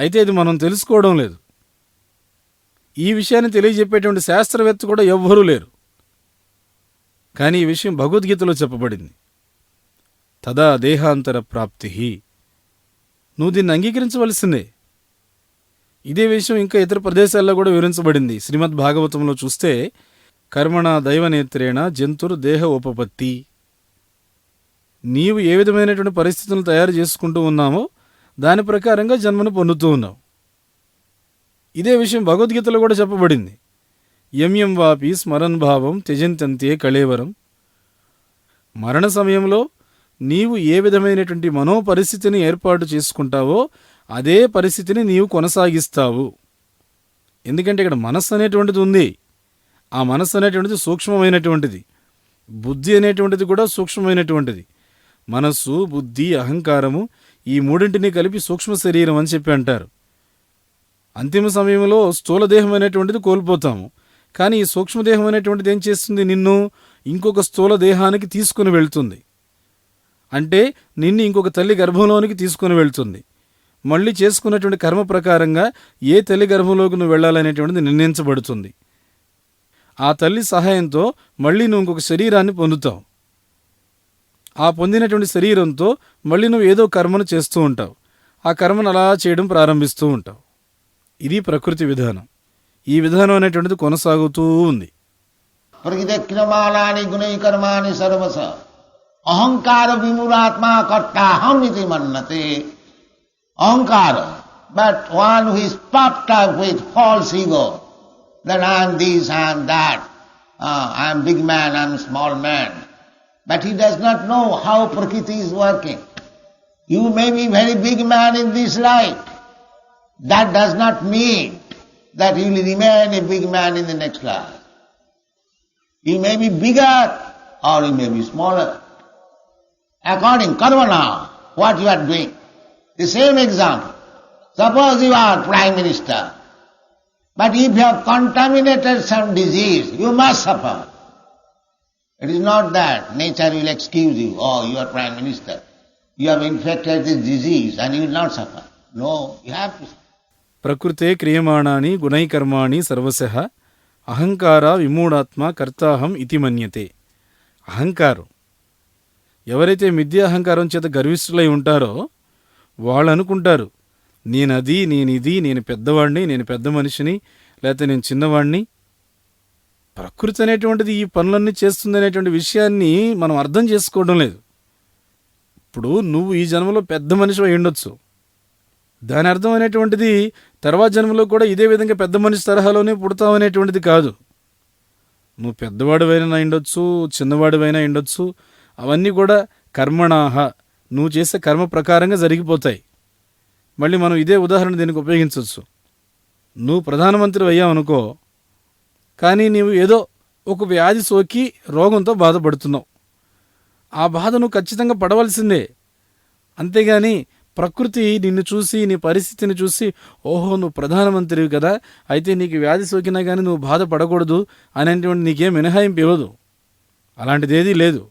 అయితే ఇది మనం తెలుసుకోవడం లేదు. ఈ విషయాన్ని తెలియజెప్పేటువంటి శాస్త్రవేత్త కూడా ఎవ్వరూ లేరు. కానీ ఈ విషయం భగవద్గీతలో చెప్పబడింది. తదా దేహాంతర ప్రాప్తి. నువ్వు దీన్ని అంగీకరించవలసిందే. ఇదే విషయం ఇంకా ఇతర ప్రదేశాల్లో కూడా వివరించబడింది. శ్రీమద్ భాగవతంలో చూస్తే కర్మణ దైవనేత్రేణ జంతుర్ దేహ ఉపపత్తి. నీవు ఏ విధమైనటువంటి పరిస్థితులను తయారు చేసుకుంటూ ఉన్నామో దాని ప్రకారంగా జన్మను పొందుతూ ఉన్నావు. ఇదే విషయం భగవద్గీతలో కూడా చెప్పబడింది. యం వాపి స్మరన్ భావం త్యజంత్యంతే కళేవరం. మరణ సమయంలో నీవు ఏ విధమైనటువంటి మనోపరిస్థితిని ఏర్పాటు చేసుకుంటావో అదే పరిస్థితిని నీవు కొనసాగిస్తావు. ఎందుకంటే ఇక్కడ మనస్సు అనేటువంటిది ఉంది. ఆ మనస్సు అనేటువంటిది సూక్ష్మమైనటువంటిది. బుద్ధి అనేటువంటిది కూడా సూక్ష్మమైనటువంటిది. మనస్సు, బుద్ధి, అహంకారము ఈ మూడింటిని కలిపి సూక్ష్మ శరీరం అని చెప్పి అంటారు. అంతిమ సమయంలో స్థూలదేహం అనేటువంటిది కోల్పోతాము. కానీ ఈ సూక్ష్మదేహం అనేటువంటిది ఏం చేస్తుంది? నిన్ను ఇంకొక స్థూల దేహానికి తీసుకుని వెళ్తుంది. అంటే నిన్ను ఇంకొక తల్లి గర్భంలోనికి తీసుకుని వెళ్తుంది. మళ్ళీ చేసుకున్నటువంటి కర్మ ప్రకారంగా ఏ తల్లి గర్భంలోకి నువ్వు వెళ్ళాలనేటువంటిది నిర్ణయించబడుతుంది. ఆ తల్లి సహాయంతో మళ్ళీ నువ్వు ఇంకొక శరీరాన్ని పొందుతావు. ఆ పొందినటువంటి శరీరంతో మళ్ళీ నువ్వు ఏదో కర్మను చేస్తూ ఉంటావు. ఆ కర్మను అలా చేయడం ప్రారంభిస్తూ ఉంటావు. ఇది ప్రకృతి విధానం. ఈ విధానం అనేటువంటిది కొనసాగుతూ ఉంది. ప్రకృతిక్రమాణాని గుణైకర్మాణి సర్వస అహంకార విమూఢాత్మా కర్తాహం ఇది మన్యతే. అహంకార, but one who is puffed up with false ego, that I am this, I am that, I am big man, I am small man. But he does not know how Prakriti is working. You may be very big man in this life. That does not mean that you will remain a big man in the next life. You may be bigger or you may be smaller. According karmana, what you are doing. The same example. Suppose you are Prime Minister, but if you have contaminated some disease, you must suffer. It is not that nature will excuse you, oh, you are Prime Minister. You have infected this disease and you will not suffer. No, you have to suffer. ప్రకృతే క్రియమాణాని గుణైకర్మాణి సర్వశః అహంకార విమూఢాత్మ కర్తాహం ఇతి మన్యతే. అహంకారం, ఎవరైతే మిథ్యాహంకారం చేత గర్విష్ఠులై ఉంటారో వాళ్ళు అనుకుంటారు, నేనది, నేనిది, నేను పెద్దవాడిని, నేను పెద్ద మనిషిని, లేకపోతే నేను చిన్నవాడిని. ప్రకృతి అనేటువంటిది ఈ పనులన్నీ చేస్తుంది అనేటువంటి విషయాన్ని మనం అర్థం చేసుకోవడం లేదు. ఇప్పుడు నువ్వు ఈ జన్మలో పెద్ద మనిషి అయి ఉండొచ్చు. దాని అర్థం అనేటువంటిది తర్వాత జన్మలో కూడా ఇదే విధంగా పెద్ద మనిషి తరహాలోనే పుడతావు అనేటువంటిది కాదు. నువ్వు పెద్దవాడివైనా ఉండొచ్చు, చిన్నవాడివైనా ఉండొచ్చు. అవన్నీ కూడా కర్మణాహ, నువ్వు చేసే కర్మ ప్రకారంగా జరిగిపోతాయి. మళ్ళీ మనం ఇదే ఉదాహరణ దీనికి ఉపయోగించవచ్చు. నువ్వు ప్రధానమంత్రి అయ్యావనుకో, కానీ నీవు ఏదో ఒక వ్యాధి సోకి రోగంతో బాధపడుతున్నావు. ఆ బాధ నువ్వు ఖచ్చితంగా పడవలసిందే. అంతేగాని ప్రకృతి నిన్ను చూసి, నీ పరిస్థితిని చూసి, ఓహో నువ్వు ప్రధానమంత్రివి కదా, అయితే నీకు వ్యాధి సోకినా కానీ నువ్వు బాధపడకూడదు అనేటువంటి నీకేం మినహాయింపు ఇవ్వదు. అలాంటిది ఏదీ లేదు.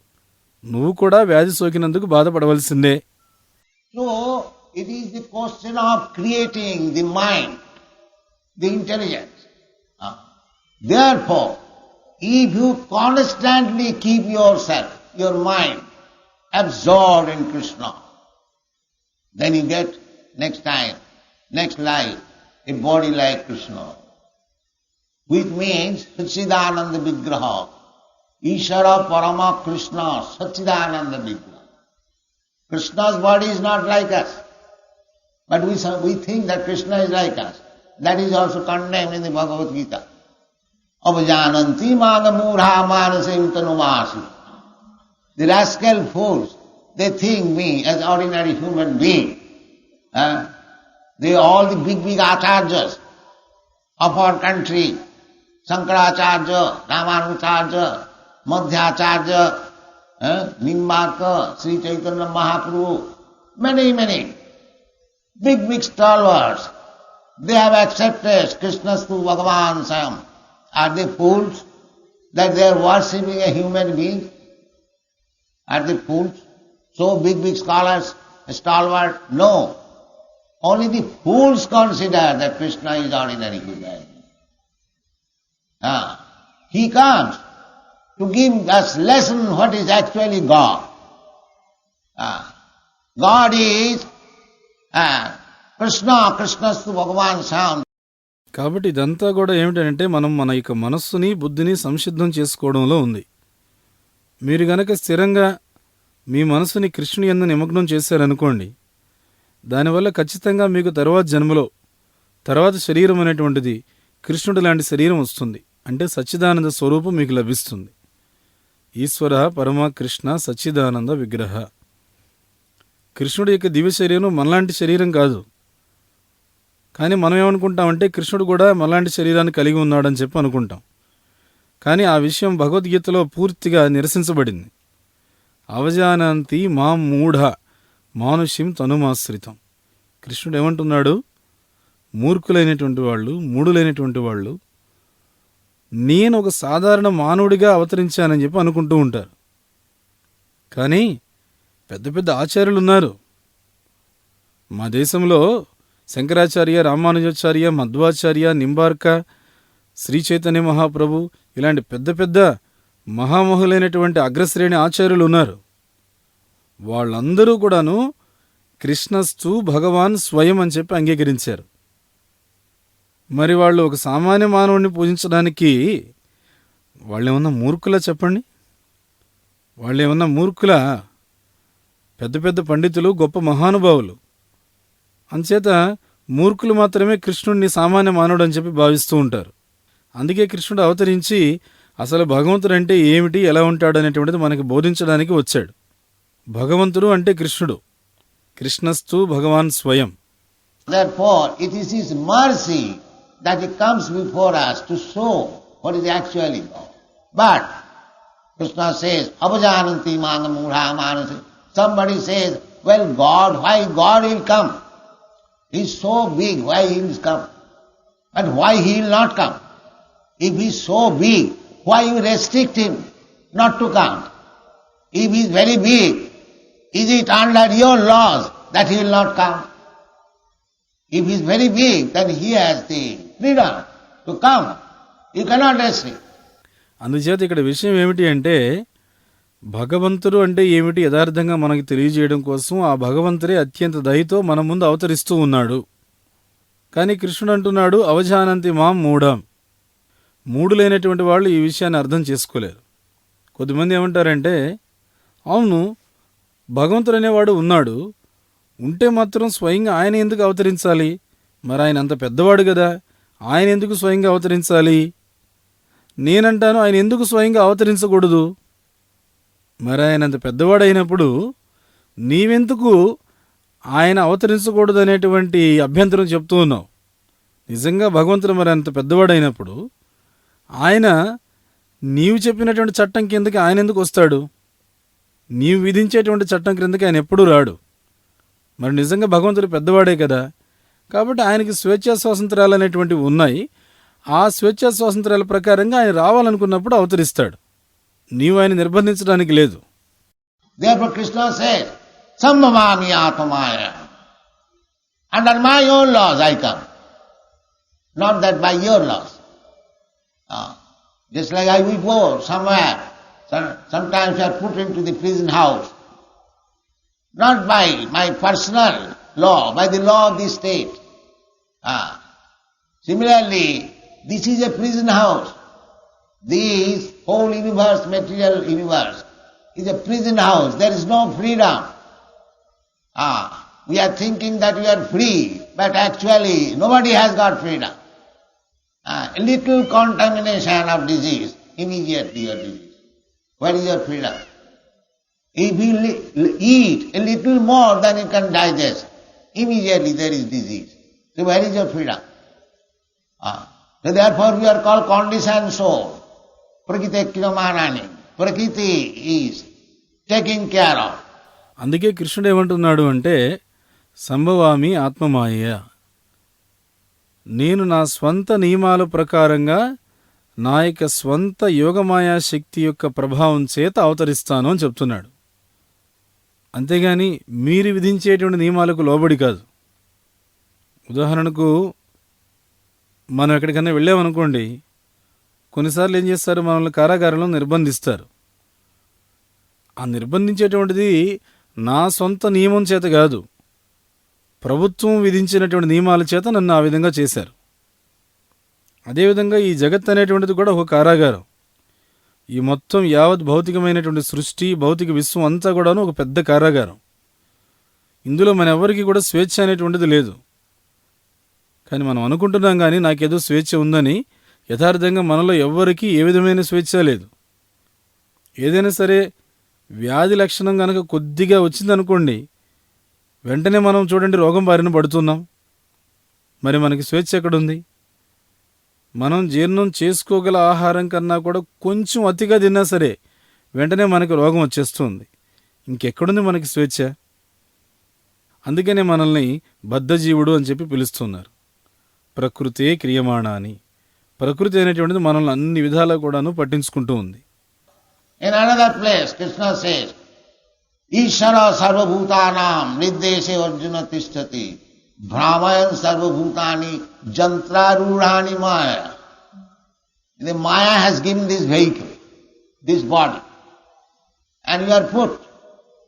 నువ్వు కూడా వ్యాధి సోకినందుకు బాధపడవలసిందే. So, it is the question of creating the mind, the intelligence. Therefore, if you constantly keep yourself, your mind, absorbed in Krishna, then you get next time, next life, a body like Krishna, which means Satchidananda Vigraha, Ishara Parama Krishna, Satchidananda Vigraha. Krishna's body is not like us, but we think that Krishna is like us. That is also condemned in the Bhagavad Gita. Avajananti magamurha manasam tanumasi. The rascal fools, they think me as ordinary human being. They are all the big acharyas. of our country, Shankaracharya, Ramanujacharya, Madhyacharya, Nimbarka, Sri Chaitanya Mahaprabhu, many big stalwarts, they have accepted Krishnastu Bhagavan Swam. Are they fools that they are worshipping a human being? Are they fools? So big scholars, stalwart? No. Only the fools consider that Krishna is ordinary Buddha. He comes to give us lesson what is actually God. God is Krishnastu Bhagavan Swam. కాబట్టి ఇదంతా కూడా ఏమిటంటే మనం మన యొక్క మనస్సుని బుద్ధిని సంసిద్ధం చేసుకోవడంలో ఉంది. మీరు గనక స్థిరంగా మీ మనసుని కృష్ణుని యందు నిమగ్నం చేశారనుకోండి, దానివల్ల ఖచ్చితంగా మీకు తర్వాత జన్మలో తర్వాత శరీరం అనేటువంటిది కృష్ణుడు లాంటి శరీరం వస్తుంది. అంటే సచ్చిదానంద స్వరూపం మీకు లభిస్తుంది. ఈశ్వర పరమ కృష్ణ సచ్చిదానంద విగ్రహ. కృష్ణుడి యొక్క దివ్య శరీరం మనలాంటి శరీరం కాదు. కానీ మనం ఏమనుకుంటామంటే కృష్ణుడు కూడా మనలాంటి శరీరాన్ని కలిగి ఉన్నాడని చెప్పి అనుకుంటాం. కానీ ఆ విషయం భగవద్గీతలో పూర్తిగా నిరసించబడింది. అవజానంతి మాం మూఢ మానుష్యం తనుమాశ్రితం. కృష్ణుడు ఏమంటున్నాడు? మూర్ఖులైనటువంటి వాళ్ళు, మూఢులైనటువంటి వాళ్ళు నేను ఒక సాధారణ మానవుడిగా అవతరించానని చెప్పి అనుకుంటూ ఉంటారు. కానీ పెద్ద ఆచార్యులు ఉన్నారు. మా దేశంలో శంకరాచార్య, రామానుజాచార్య, మధ్వాచార్య, నింబార్క, శ్రీ చైతన్య మహాప్రభు ఇలాంటి పెద్ద మహామహులైనటువంటి అగ్రశ్రేణి ఆచార్యులు ఉన్నారు. వాళ్ళందరూ కూడాను కృష్ణస్తు భగవాన్ స్వయం అని చెప్పి అంగీకరించారు. మరి వాళ్ళు ఒక సామాన్య మానవుడిని పూజించడానికి వాళ్ళేమన్నా మూర్ఖులా చెప్పండి? వాళ్ళేమన్నా మూర్ఖులా? పెద్ద పండితులు, గొప్ప మహానుభావులు. అంచేత మూర్ఖులు మాత్రమే కృష్ణుడిని సామాన్య మానవుడు అని చెప్పి భావిస్తూ ఉంటారు. అందుకే కృష్ణుడు అవతరించి అసలు భగవంతుడు అంటే ఏమిటి, ఎలా ఉంటాడు అనేటువంటిది మనకి బోధించడానికి వచ్చాడు. భగవంతుడు అంటే కృష్ణుడు. కృష్ణస్తు భగవాన్ స్వయం. Therefore, it is His mercy that He comes before us to show what is actually God. But Krishna says, Apajananti manga mudha manasi. Somebody says, well, God, why God will come? He is so big, why He will come? And why He will not come? If He is so big, why you restrict Him not to come? If He is very big, is it under your laws that He will not come? If He is very big, then He has the freedom to come. You cannot restrict. అందుచేత ఇక్కడ విషయం ఏమిటి అంటే, భగవంతుడు అంటే ఏమిటి యథార్థంగా మనకి తెలియజేయడం కోసం ఆ భగవంతుడే అత్యంత దయతో మన ముందు అవతరిస్తూ ఉన్నాడు. కానీ కృష్ణుడు అంటున్నాడు, అవజానంతి మాం మూఢం. మూఢులైనటువంటి వాళ్ళు ఈ విషయాన్ని అర్థం చేసుకోలేరు. కొద్దిమంది ఏమంటారంటే, అవును భగవంతుడు అనేవాడు ఉన్నాడు, ఉంటే మాత్రం స్వయంగా ఆయన ఎందుకు అవతరించాలి? మరి ఆయన అంత పెద్దవాడు కదా, ఆయన ఎందుకు స్వయంగా అవతరించాలి? నేనంటాను, ఆయన ఎందుకు స్వయంగా అవతరించకూడదు? మరి ఆయన అంత పెద్దవాడైనప్పుడు నీవెందుకు ఆయన అవతరించకూడదు అనేటువంటి అభ్యంతరం చెప్తూ ఉన్నావు? నిజంగా భగవంతుడు మరి అంత పెద్దవాడైనప్పుడు ఆయన నీవు చెప్పినటువంటి చట్టం కిందకి ఆయన ఎందుకు వస్తాడు? నీవు విధించేటువంటి చట్టం క్రిందకి ఆయన ఎప్పుడూ రాడు. మరి నిజంగా భగవంతుడు పెద్దవాడే కదా, కాబట్టి ఆయనకి స్వేచ్ఛా స్వాతంత్రాలు అనేటువంటివి ఉన్నాయి. ఆ స్వేచ్ఛా స్వాతంత్రాల ప్రకారంగా ఆయన రావాలనుకున్నప్పుడు అవతరిస్తాడు. నీవు ఆయన నిర్బంధించడానికి లేదు. Therefore Krishna says, Sambhavami Atmaya. Under my own laws I come, not that by your laws. Just like I will go somewhere, sometimes you are put into the prison house, not by my personal law, by the law of the state. Similarly, this is a prison house. This whole universe, material universe, is a prison house. There is no freedom. We are thinking that we are free, but actually nobody has got freedom. A little contamination of disease, immediately your disease. Where is your freedom? If you eat a little more than you can digest, immediately there is disease. So where is your freedom? So therefore we are called conditioned soul. Prakriti kriyamanani. Prakriti is taking care of. అందుకే కృష్ణుడు ఏమంటున్నాడు అంటే సంభవామి ఆత్మమాయ, నేను నా స్వంత నియమాల ప్రకారంగా నా యొక్క స్వంత యోగమాయా శక్తి యొక్క ప్రభావం చేత అవతరిస్తాను అని చెప్తున్నాడు. అంతేగాని మీరు విధించేటువంటి నియమాలకు లోబడి కాదు. ఉదాహరణకు మనం ఎక్కడికైనా వెళ్ళామనుకోండి, కొన్నిసార్లు ఏం చేస్తారు, మనల్ని కారాగారంలో నిర్బంధిస్తారు. ఆ నిర్బంధించేటువంటిది నా సొంత నియమం చేత కాదు, ప్రభుత్వం విధించినటువంటి నియమాల చేత నన్ను ఆ విధంగా చేశారు. అదేవిధంగా ఈ జగత్ అనేటువంటిది కూడా ఒక కారాగారం. ఈ మొత్తం యావత్ భౌతికమైనటువంటి సృష్టి, భౌతిక విశ్వం అంతా కూడాను ఒక పెద్ద కారాగారం. ఇందులో మన ఎవరికి కూడా స్వేచ్ఛ అనేటువంటిది లేదు. కానీ మనం అనుకుంటున్నాం కానీ నాకేదో స్వేచ్ఛ ఉందని, యథార్థంగా మనలో ఎవ్వరికీ ఏ విధమైన స్వేచ్ఛ లేదు. ఏదైనా సరే వ్యాధి లక్షణం కనుక కొద్దిగా వచ్చిందనుకోండి, వెంటనే మనం చూడండి రోగం బారిన పడుతున్నాం. మరి మనకి స్వేచ్ఛ ఎక్కడుంది? మనం జీర్ణం చేసుకోగల ఆహారం కన్నా కూడా కొంచెం అతిగా తిన్నా సరే వెంటనే మనకి రోగం వచ్చేస్తుంది. ఇంకెక్కడుంది మనకి స్వేచ్ఛ? అందుకనే మనల్ని బద్ధజీవుడు అని చెప్పి పిలుస్తున్నారు. ప్రకృతే క్రియమాణాని. ప్రకృతి అనేటువంటిది మనల్ని అన్ని విధాలా కూడాను పట్టించుకుంటూ ఉంది. In another place, Krishna says, Ishara sarvabhutanam nirdeshe arjuna tishtati brahmayan sarvabhutani jantrarurani maya. The Maya has given this vehicle, this body, and you are put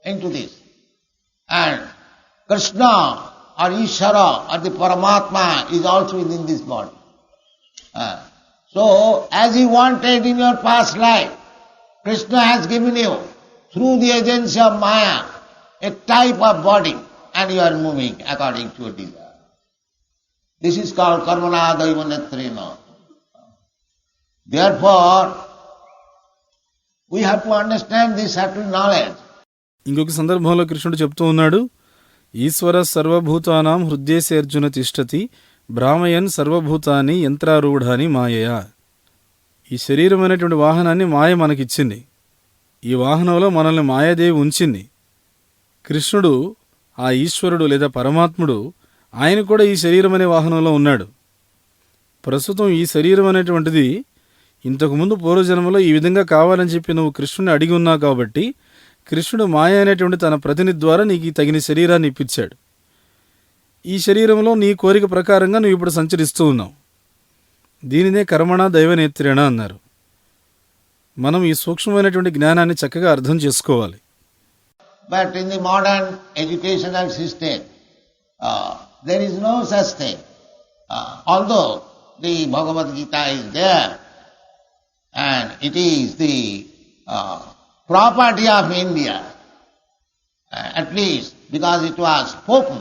into this. And Krishna or Ishara or the Paramatma is also within this body. So, as he wanted in your past life, Krishna has given you, through the agency of Maya, a type of body, and you are moving according to your desire. This is called karmana daiva netrena. Therefore, we have to understand this subtle knowledge. ఇంకొక సందర్భంలో కృష్ణుడు చెప్తూ ఉన్నాడు, ఈశ్వర సర్వభూతానాం హృదయేసే అర్జున తిష్టతి భ్రామయన్ సర్వభూతాని యంత్రారూఢాని మాయయా. ఈ శరీరం అనేటువంటి వాహనాన్ని మాయ మనకిచ్చింది. ఈ వాహనంలో మనల్ని మాయాదేవి ఉంచింది. కృష్ణుడు, ఆ ఈశ్వరుడు లేదా పరమాత్ముడు, ఆయన కూడా ఈ శరీరం అనే వాహనంలో ఉన్నాడు. ప్రస్తుతం ఈ శరీరం అనేటువంటిది ఇంతకుముందు పూర్వజన్మలో ఈ విధంగా కావాలని చెప్పి నువ్వు కృష్ణుని అడిగి ఉన్నావు కాబట్టి కృష్ణుడు మాయ అనేటువంటి తన ప్రతినిధి ద్వారా నీకు తగిన శరీరాన్ని ఇప్పించాడు. ఈ శరీరంలో నీ కోరిక ప్రకారంగా నువ్వు ఇప్పుడు సంచరిస్తూ ఉన్నావు. దీనినే కర్మణ దైవనేత్రేణ అన్నారు. మనం ఈ సూక్ష్మమైనటువంటి జ్ఞానాన్ని చక్కగా అర్థం చేసుకోవాలి. But in the modern educational system, there is no such thing. Although the Bhagavad Gita is there, and it is the property of India, at least because it was spoken,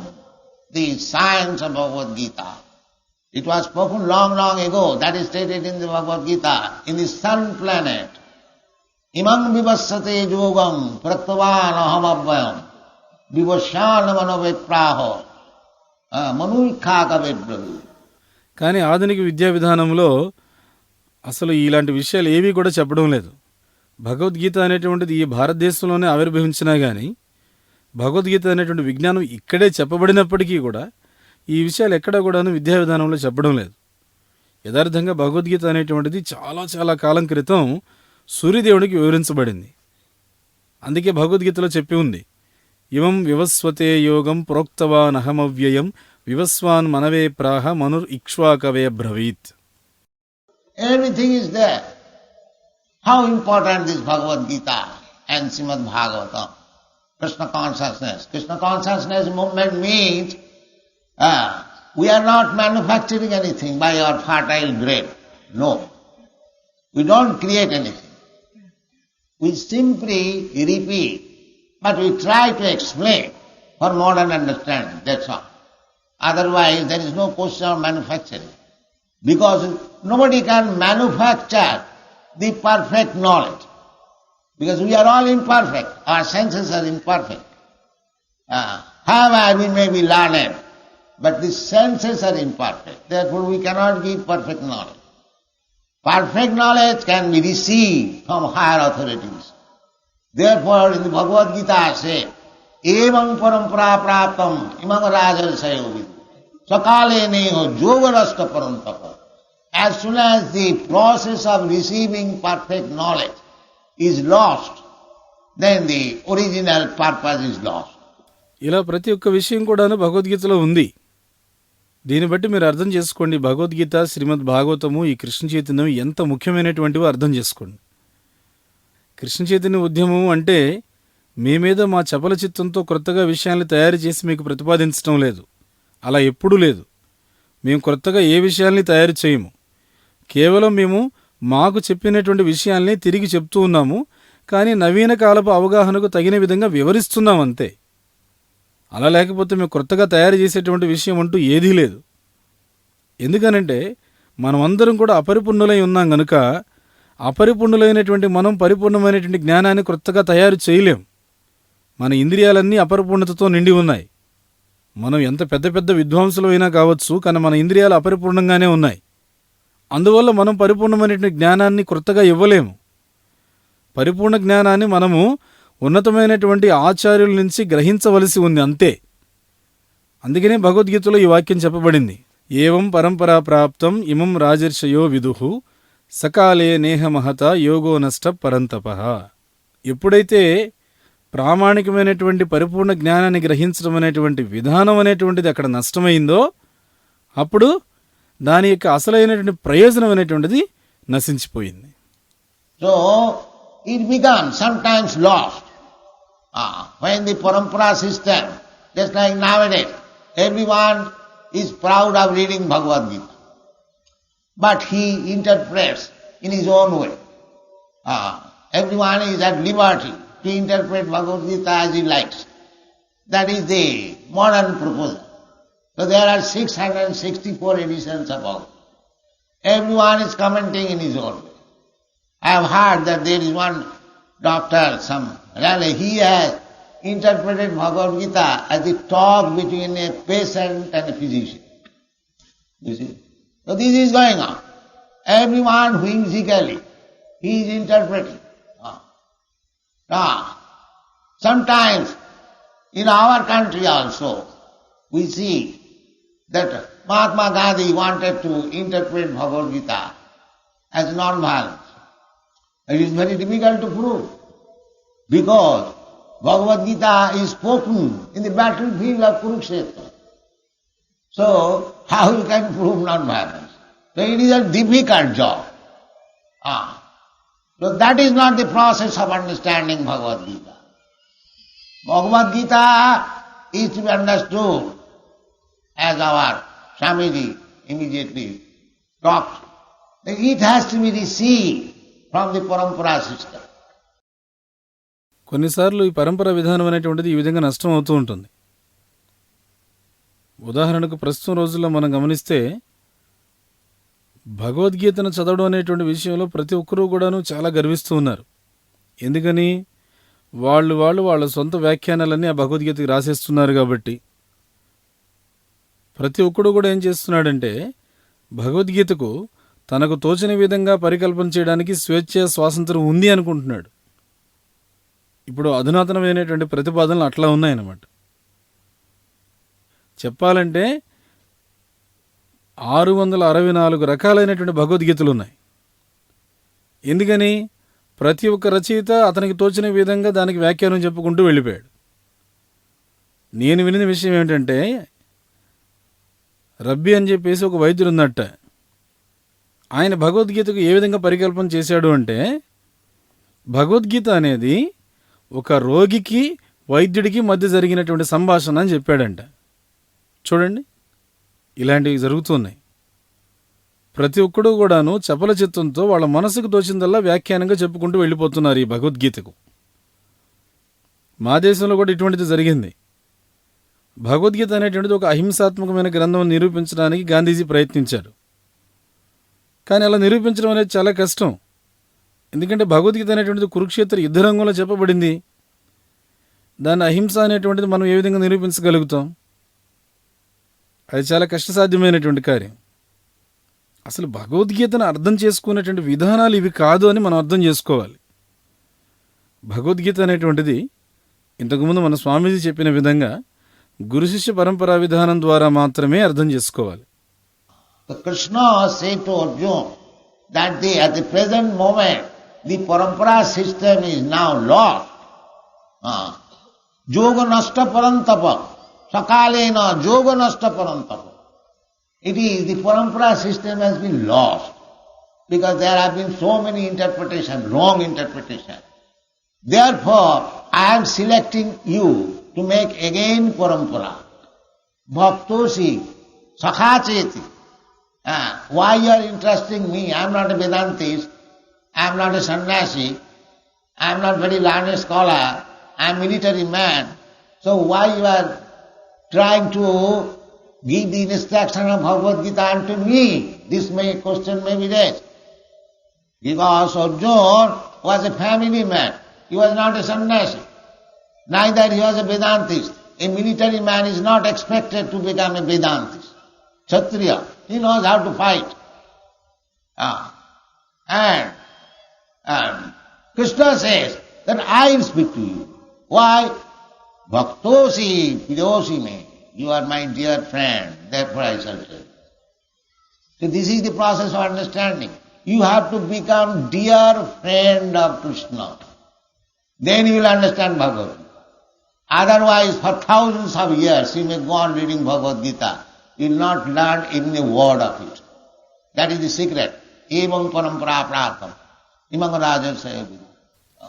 the science of Bhagavad Gita. It was spoken long, long ago. That is stated in the Bhagavad Gita, in the sun planet. Imam vivassate yogam praktavan aham abhyam vivashyana manovepraho manuikha vedbhavu. కానీ ఆధునిక విద్యా విధానంలో అసలు ఇలాంటి విషయాలు ఏవీ కూడా చెప్పడం లేదు. భగవద్గీత అనేటువంటిది ఈ భారతదేశంలోనే ఆవిర్భవించినా కానీ భగవద్గీత అనేటువంటి విజ్ఞానం ఇక్కడే చెప్పబడినప్పటికీ కూడా ఈ విషయాలు ఎక్కడా కూడాను విద్యా విధానంలో చెప్పడం లేదు. యథార్థంగా భగవద్గీత అనేటువంటిది చాలా చాలా కాలం క్రితం సూర్యదేవుడికి వివరించబడింది. అందుకే భగవద్గీతలో చెప్పి ఉంది, ఇవం వివస్వతే యోగం ప్రోక్తవాన్ అహమవ్యయం వివస్వాన్ మనవే ప్రాహ మనుర్ ఇక్ష్వాకవే బ్రవీత్. Everything is there. How important is Bhagavad Gita and Srimad Bhagavatam? Krishna Consciousness. Krishna Consciousness movement means we are not manufacturing anything by our fertile brain. No. We don't create anything. We simply repeat, but we try to explain for modern understanding, that's all. Otherwise, there is no question of manufacturing. Because nobody can manufacture the perfect knowledge. Because we are all imperfect. Our senses are imperfect. However, we may be learned, but the senses are imperfect. Therefore, we cannot give perfect knowledge. perfect knowledge can be received from higher authorities. Therefore, in the Bhagavad Gita says, evam parampara praptam imam rajarsayo vidu sakale neho yogarasta parantapa. As soon as the process of receiving perfect knowledge is lost, then the original purpose is lost. ఇలా ప్రతి ఒక్క విషయం కూడాను భగవద్గీతలో ఉంది. దీన్ని బట్టి మీరు అర్థం చేసుకోండి, భగవద్గీత, శ్రీమద్ భాగవతము, ఈ కృష్ణ చైతన్యం ఎంత ముఖ్యమైనటువంటివో అర్థం చేసుకోండి. కృష్ణ చైతన్య ఉద్యమం అంటే మీ మీద మా చపల చిత్తంతో క్రొత్తగా విషయాల్ని తయారు చేసి మీకు ప్రతిపాదించడం లేదు. అలా ఎప్పుడూ లేదు. మేము క్రొత్తగా ఏ విషయాల్ని తయారు చేయము. కేవలం మేము మాకు చెప్పినటువంటి విషయాల్ని తిరిగి చెప్తూ ఉన్నాము, కానీ నవీన కాలపు అవగాహనకు తగిన విధంగా వివరిస్తున్నాం అంతే. అలా లేకపోతే మేము క్రొత్తగా తయారు చేసేటువంటి విషయం అంటూ ఏదీ లేదు. ఎందుకనంటే మనమందరం కూడా అపరిపూర్ణులై ఉన్నాం గనుక, అపరిపూర్ణులైనటువంటి మనం పరిపూర్ణమైనటువంటి జ్ఞానాన్ని క్రొత్తగా తయారు చేయలేం. మన ఇంద్రియాలన్నీ అపరిపూర్ణతతో నిండి ఉన్నాయి. మనం ఎంత పెద్ద పెద్ద విద్వాంసులు అయినా కావచ్చు, కానీ మన ఇంద్రియాలు అపరిపూర్ణంగానే ఉన్నాయి. అందువల్ల మనం పరిపూర్ణమైనటువంటి జ్ఞానాన్ని క్రొత్తగా ఇవ్వలేము. పరిపూర్ణ జ్ఞానాన్ని మనము ఉన్నతమైనటువంటి ఆచార్యుల నుంచి గ్రహించవలసి ఉంది అంతే. అందుకనే భగవద్గీతలో ఈ వాక్యం చెప్పబడింది, ఏవం పరంపరా ప్రాప్తం ఇమం రాజర్షయో విదుహు సకాలే నేహ మహత యోగో నష్ట పరంతపః. ఎప్పుడైతే ప్రామాణికమైనటువంటి పరిపూర్ణ జ్ఞానాన్ని గ్రహించడం అనేటువంటి విధానం అనేటువంటిది అక్కడ నష్టమైందో, అప్పుడు దాని యొక్క అసలైనటువంటి ప్రయోజనం అనేటువంటిది నశించిపోయింది. So it becomes sometimes lost. When the parampara system, just like nowadays, everyone is proud of reading Bhagavad Gita, but he interprets in his own way. Everyone is at liberty to interpret Bhagavad Gita as he likes. That is the modern proposal. So there are 664 editions about it. Everyone is commenting in his own way. I have heard that there is one doctor, he has interpreted Bhagavad Gita as the talk between a patient and a physician. You see? So this is going on. Everyone whimsically, he is interpreting. Now, sometimes in our country also, we see that Mahatma Gandhi wanted to interpret Bhagavad Gita as non-violence. It is very difficult to prove, because Bhagavad Gita is spoken in the battlefield of Kurukshetra. So, how you can prove non-violence? So it is a difficult job. So that is not the process of understanding Bhagavad Gita. Bhagavad Gita is to be understood as our Swamiji immediately talked. It has to be received from the parampara system. కొన్నిసార్లు ఈ పరంపర విధానం అనేటువంటిది ఈ విధంగా నష్టం అవుతూ ఉంటుంది. ఉదాహరణకు ప్రస్తుతం రోజుల్లో మనం గమనిస్తే భగవద్గీతను చదవడం అనేటువంటి విషయంలో ప్రతి ఒక్కరూ కూడాను చాలా గర్విస్తూ ఉన్నారు. ఎందుకని? వాళ్ళు వాళ్ళ సొంత వ్యాఖ్యానాలన్నీ ఆ భగవద్గీతకి రాసేస్తున్నారు కాబట్టి. ప్రతి ఒక్కడు కూడా ఏం చేస్తున్నాడంటే భగవద్గీతకు తనకు తోచిన విధంగా పరికల్పన చేయడానికి స్వేచ్ఛ, స్వాతంత్రం ఉంది అనుకుంటున్నాడు. ఇప్పుడు అధునాతనమైనటువంటి ప్రతిపాదనలు అట్లా ఉన్నాయన్నమాట. చెప్పాలంటే 664 రకాలైనటువంటి భగవద్గీతలు ఉన్నాయి. ఎందుకని? ప్రతి ఒక్క రచయిత అతనికి తోచిన విధంగా దానికి వ్యాఖ్యానం చెప్పుకుంటూ వెళ్ళిపోయాడు. నేను వినిన విషయం ఏమిటంటే, రబ్బీ అని చెప్పేసి ఒక వైద్యుడు ఉన్నట్ట. ఆయన భగవద్గీతకు ఏ విధంగా పరికల్పన చేశాడు అంటే, భగవద్గీత అనేది ఒక రోగికి వైద్యుడికి మధ్య జరిగినటువంటి సంభాషణ అని చెప్పాడంట. చూడండి, ఇలాంటివి జరుగుతున్నాయి. ప్రతి ఒక్కడు కూడాను చపల చిత్తంతో వాళ్ళ మనసుకు తోచిందల్లా వ్యాఖ్యానంగా చెప్పుకుంటూ వెళ్ళిపోతున్నారు ఈ భగవద్గీతకు. మా దేశంలో కూడా ఇటువంటిది జరిగింది. భగవద్గీత అనేటువంటిది ఒక అహింసాత్మకమైన గ్రంథం నిరూపించడానికి గాంధీజీ ప్రయత్నించారు. కానీ అలా నిరూపించడం అనేది చాలా కష్టం. ఎందుకంటే భగవద్గీత అనేటువంటిది కురుక్షేత్ర యుద్ధరంగంలో చెప్పబడింది. దాన్ని అహింస అనేటువంటిది మనం ఏ విధంగా నిరూపించగలుగుతాం? అది చాలా కష్టసాధ్యమైనటువంటి కార్యం. అసలు భగవద్గీతను అర్థం చేసుకునేటువంటి విధానాలు ఇవి కాదు అని మనం అర్థం చేసుకోవాలి. భగవద్గీత అనేటువంటిది ఇంతకుముందు మన స్వామీజీ చెప్పిన విధంగా గురు శిష్య పరంపరా విధానం ద్వారా మాత్రమే అర్థం చేసుకోవాలి. Krishna said to Arjuna that at the present moment the parampara system is now lost. Yoga nasta parantapa, sakalena yoga nasta parantapa. It is the parampara system has been lost because there have been so many interpretations, wrong interpretations. Therefore, I am selecting you to make again parampara. Bhaktosi, sakhacheti. Why you are interesting me? I am not a Vedantist, I am not a sannyasi, I am not very learned scholar, I am military man. So why you are trying to give the instruction of Bhagavad Gita unto me? This question may be raised. Because Arjuna was a family man, he was not a sannyasi, neither he was a Vedantist. A military man is not expected to become a Vedantist. Kshatriya, he knows how to fight. And Krishna says that I will speak to you. Why? Bhaktosi pidosi me. You are my dear friend, therefore I shall tell you. So this is the process of understanding. You have to become dear friend of Krishna. Then you will understand Bhagavad Gita. Otherwise, for thousands of years you may go on reading Bhagavad Gita. You will not learn even a word of it. That is the secret. Evam parampara praptam. Imam Rajarshaya.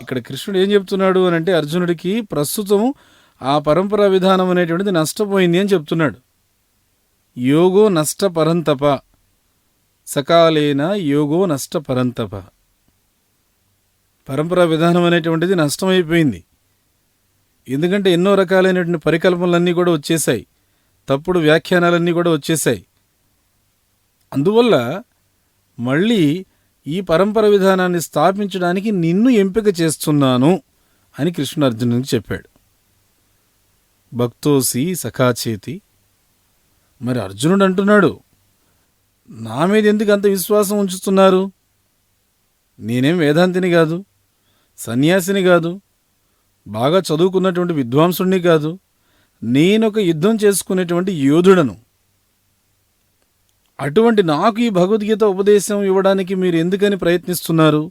ఇక్కడ కృష్ణుడు ఏం చెప్తున్నాడు అని అంటే అర్జునుడికి ప్రస్తుతం ఆ పరంపరా విధానం అనేటువంటిది నష్టపోయింది అని చెప్తున్నాడు. యోగో నష్ట పరంతప, సకాలేన యోగో నష్ట పరంతప. పరంపరా విధానం అనేటువంటిది నష్టమైపోయింది. ఎందుకంటే ఎన్నో రకాలైనటువంటి పరికల్పనలన్నీ కూడా వచ్చేసాయి, తప్పుడు వ్యాఖ్యానాలన్నీ కూడా వచ్చేసాయి. అందువల్ల మళ్ళీ ఈ పరంపర విధానాన్ని స్థాపించడానికి నిన్ను ఎంపిక చేస్తున్నాను అని కృష్ణుడు అర్జునుడికి చెప్పాడు. భక్తోసి సఖాచేతి. మరి అర్జునుడు అంటున్నాడు, నా మీద ఎందుకు అంత విశ్వాసం ఉంచుతున్నారు? నేనేం వేదాంతిని కాదు, సన్యాసిని కాదు, బాగా చదువుకున్నటువంటి విద్వాంసుడిని కాదు, నేనొక యుద్ధం చేసుకునేటువంటి యోధుడను. అటువంటి నాకు ఈ భగవద్గీత ఉపదేశం ఇవ్వడానికి మీరు ఎందుకని ప్రయత్నిస్తున్నారు?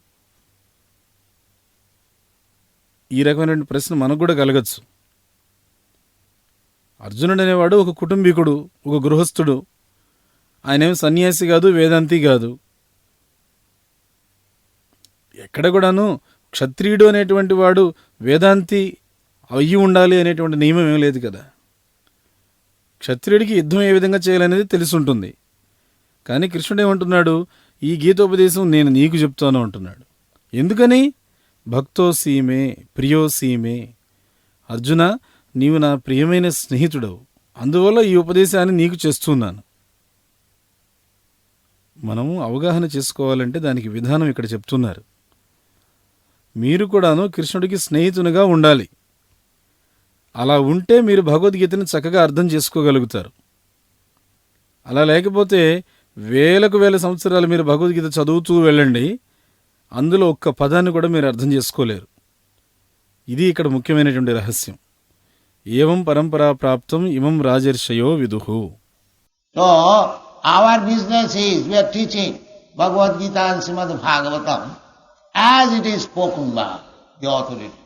ఈ రకమైన ప్రశ్న మనకు కూడా కలగచ్చు. అర్జునుడు అనేవాడు ఒక కుటుంబీకుడు, ఒక గృహస్థుడు. ఆయనేం సన్యాసి కాదు, వేదాంతి కాదు. ఎక్కడ కూడాను క్షత్రియుడు అనేటువంటి వాడు వేదాంతి అయ్యి ఉండాలి అనేటువంటి నియమం ఏం లేదు కదా. క్షత్రియుడికి యుద్ధం ఏ విధంగా చేయాలనేది తెలుసుంటుంది. కానీ కృష్ణుడు ఏమంటున్నాడు, ఈ గీతోపదేశం నేను నీకు చెప్తాను అంటున్నాడు. ఎందుకని? భక్తోసీమే ప్రియోసీమే. అర్జున, నీవు నా ప్రియమైన స్నేహితుడవు, అందువల్ల ఈ ఉపదేశాన్ని నీకు చేస్తున్నాను. మనము అవగాహన చేసుకోవాలంటే దానికి విధానం ఇక్కడ చెప్తున్నారు. మీరు కూడాను కృష్ణుడికి స్నేహితునిగా ఉండాలి. అలా ఉంటే మీరు భగవద్గీతను చక్కగా అర్థం చేసుకోగలుగుతారు. అలా లేకపోతే వేలకు వేల సంవత్సరాలు మీరు భగవద్గీత చదువుతూ వెళ్ళండి, అందులో ఒక్క పదాన్ని కూడా మీరు అర్థం చేసుకోలేరు. ఇది ఇక్కడ ముఖ్యమైనటువంటి రహస్యం. ఏవం పరంపరా ప్రాప్తం ఇమం రాజర్షయో విదుహు. So our business is we are teaching Bhagavad Gita and Srimad Bhagavatam as it is spoken by the authority.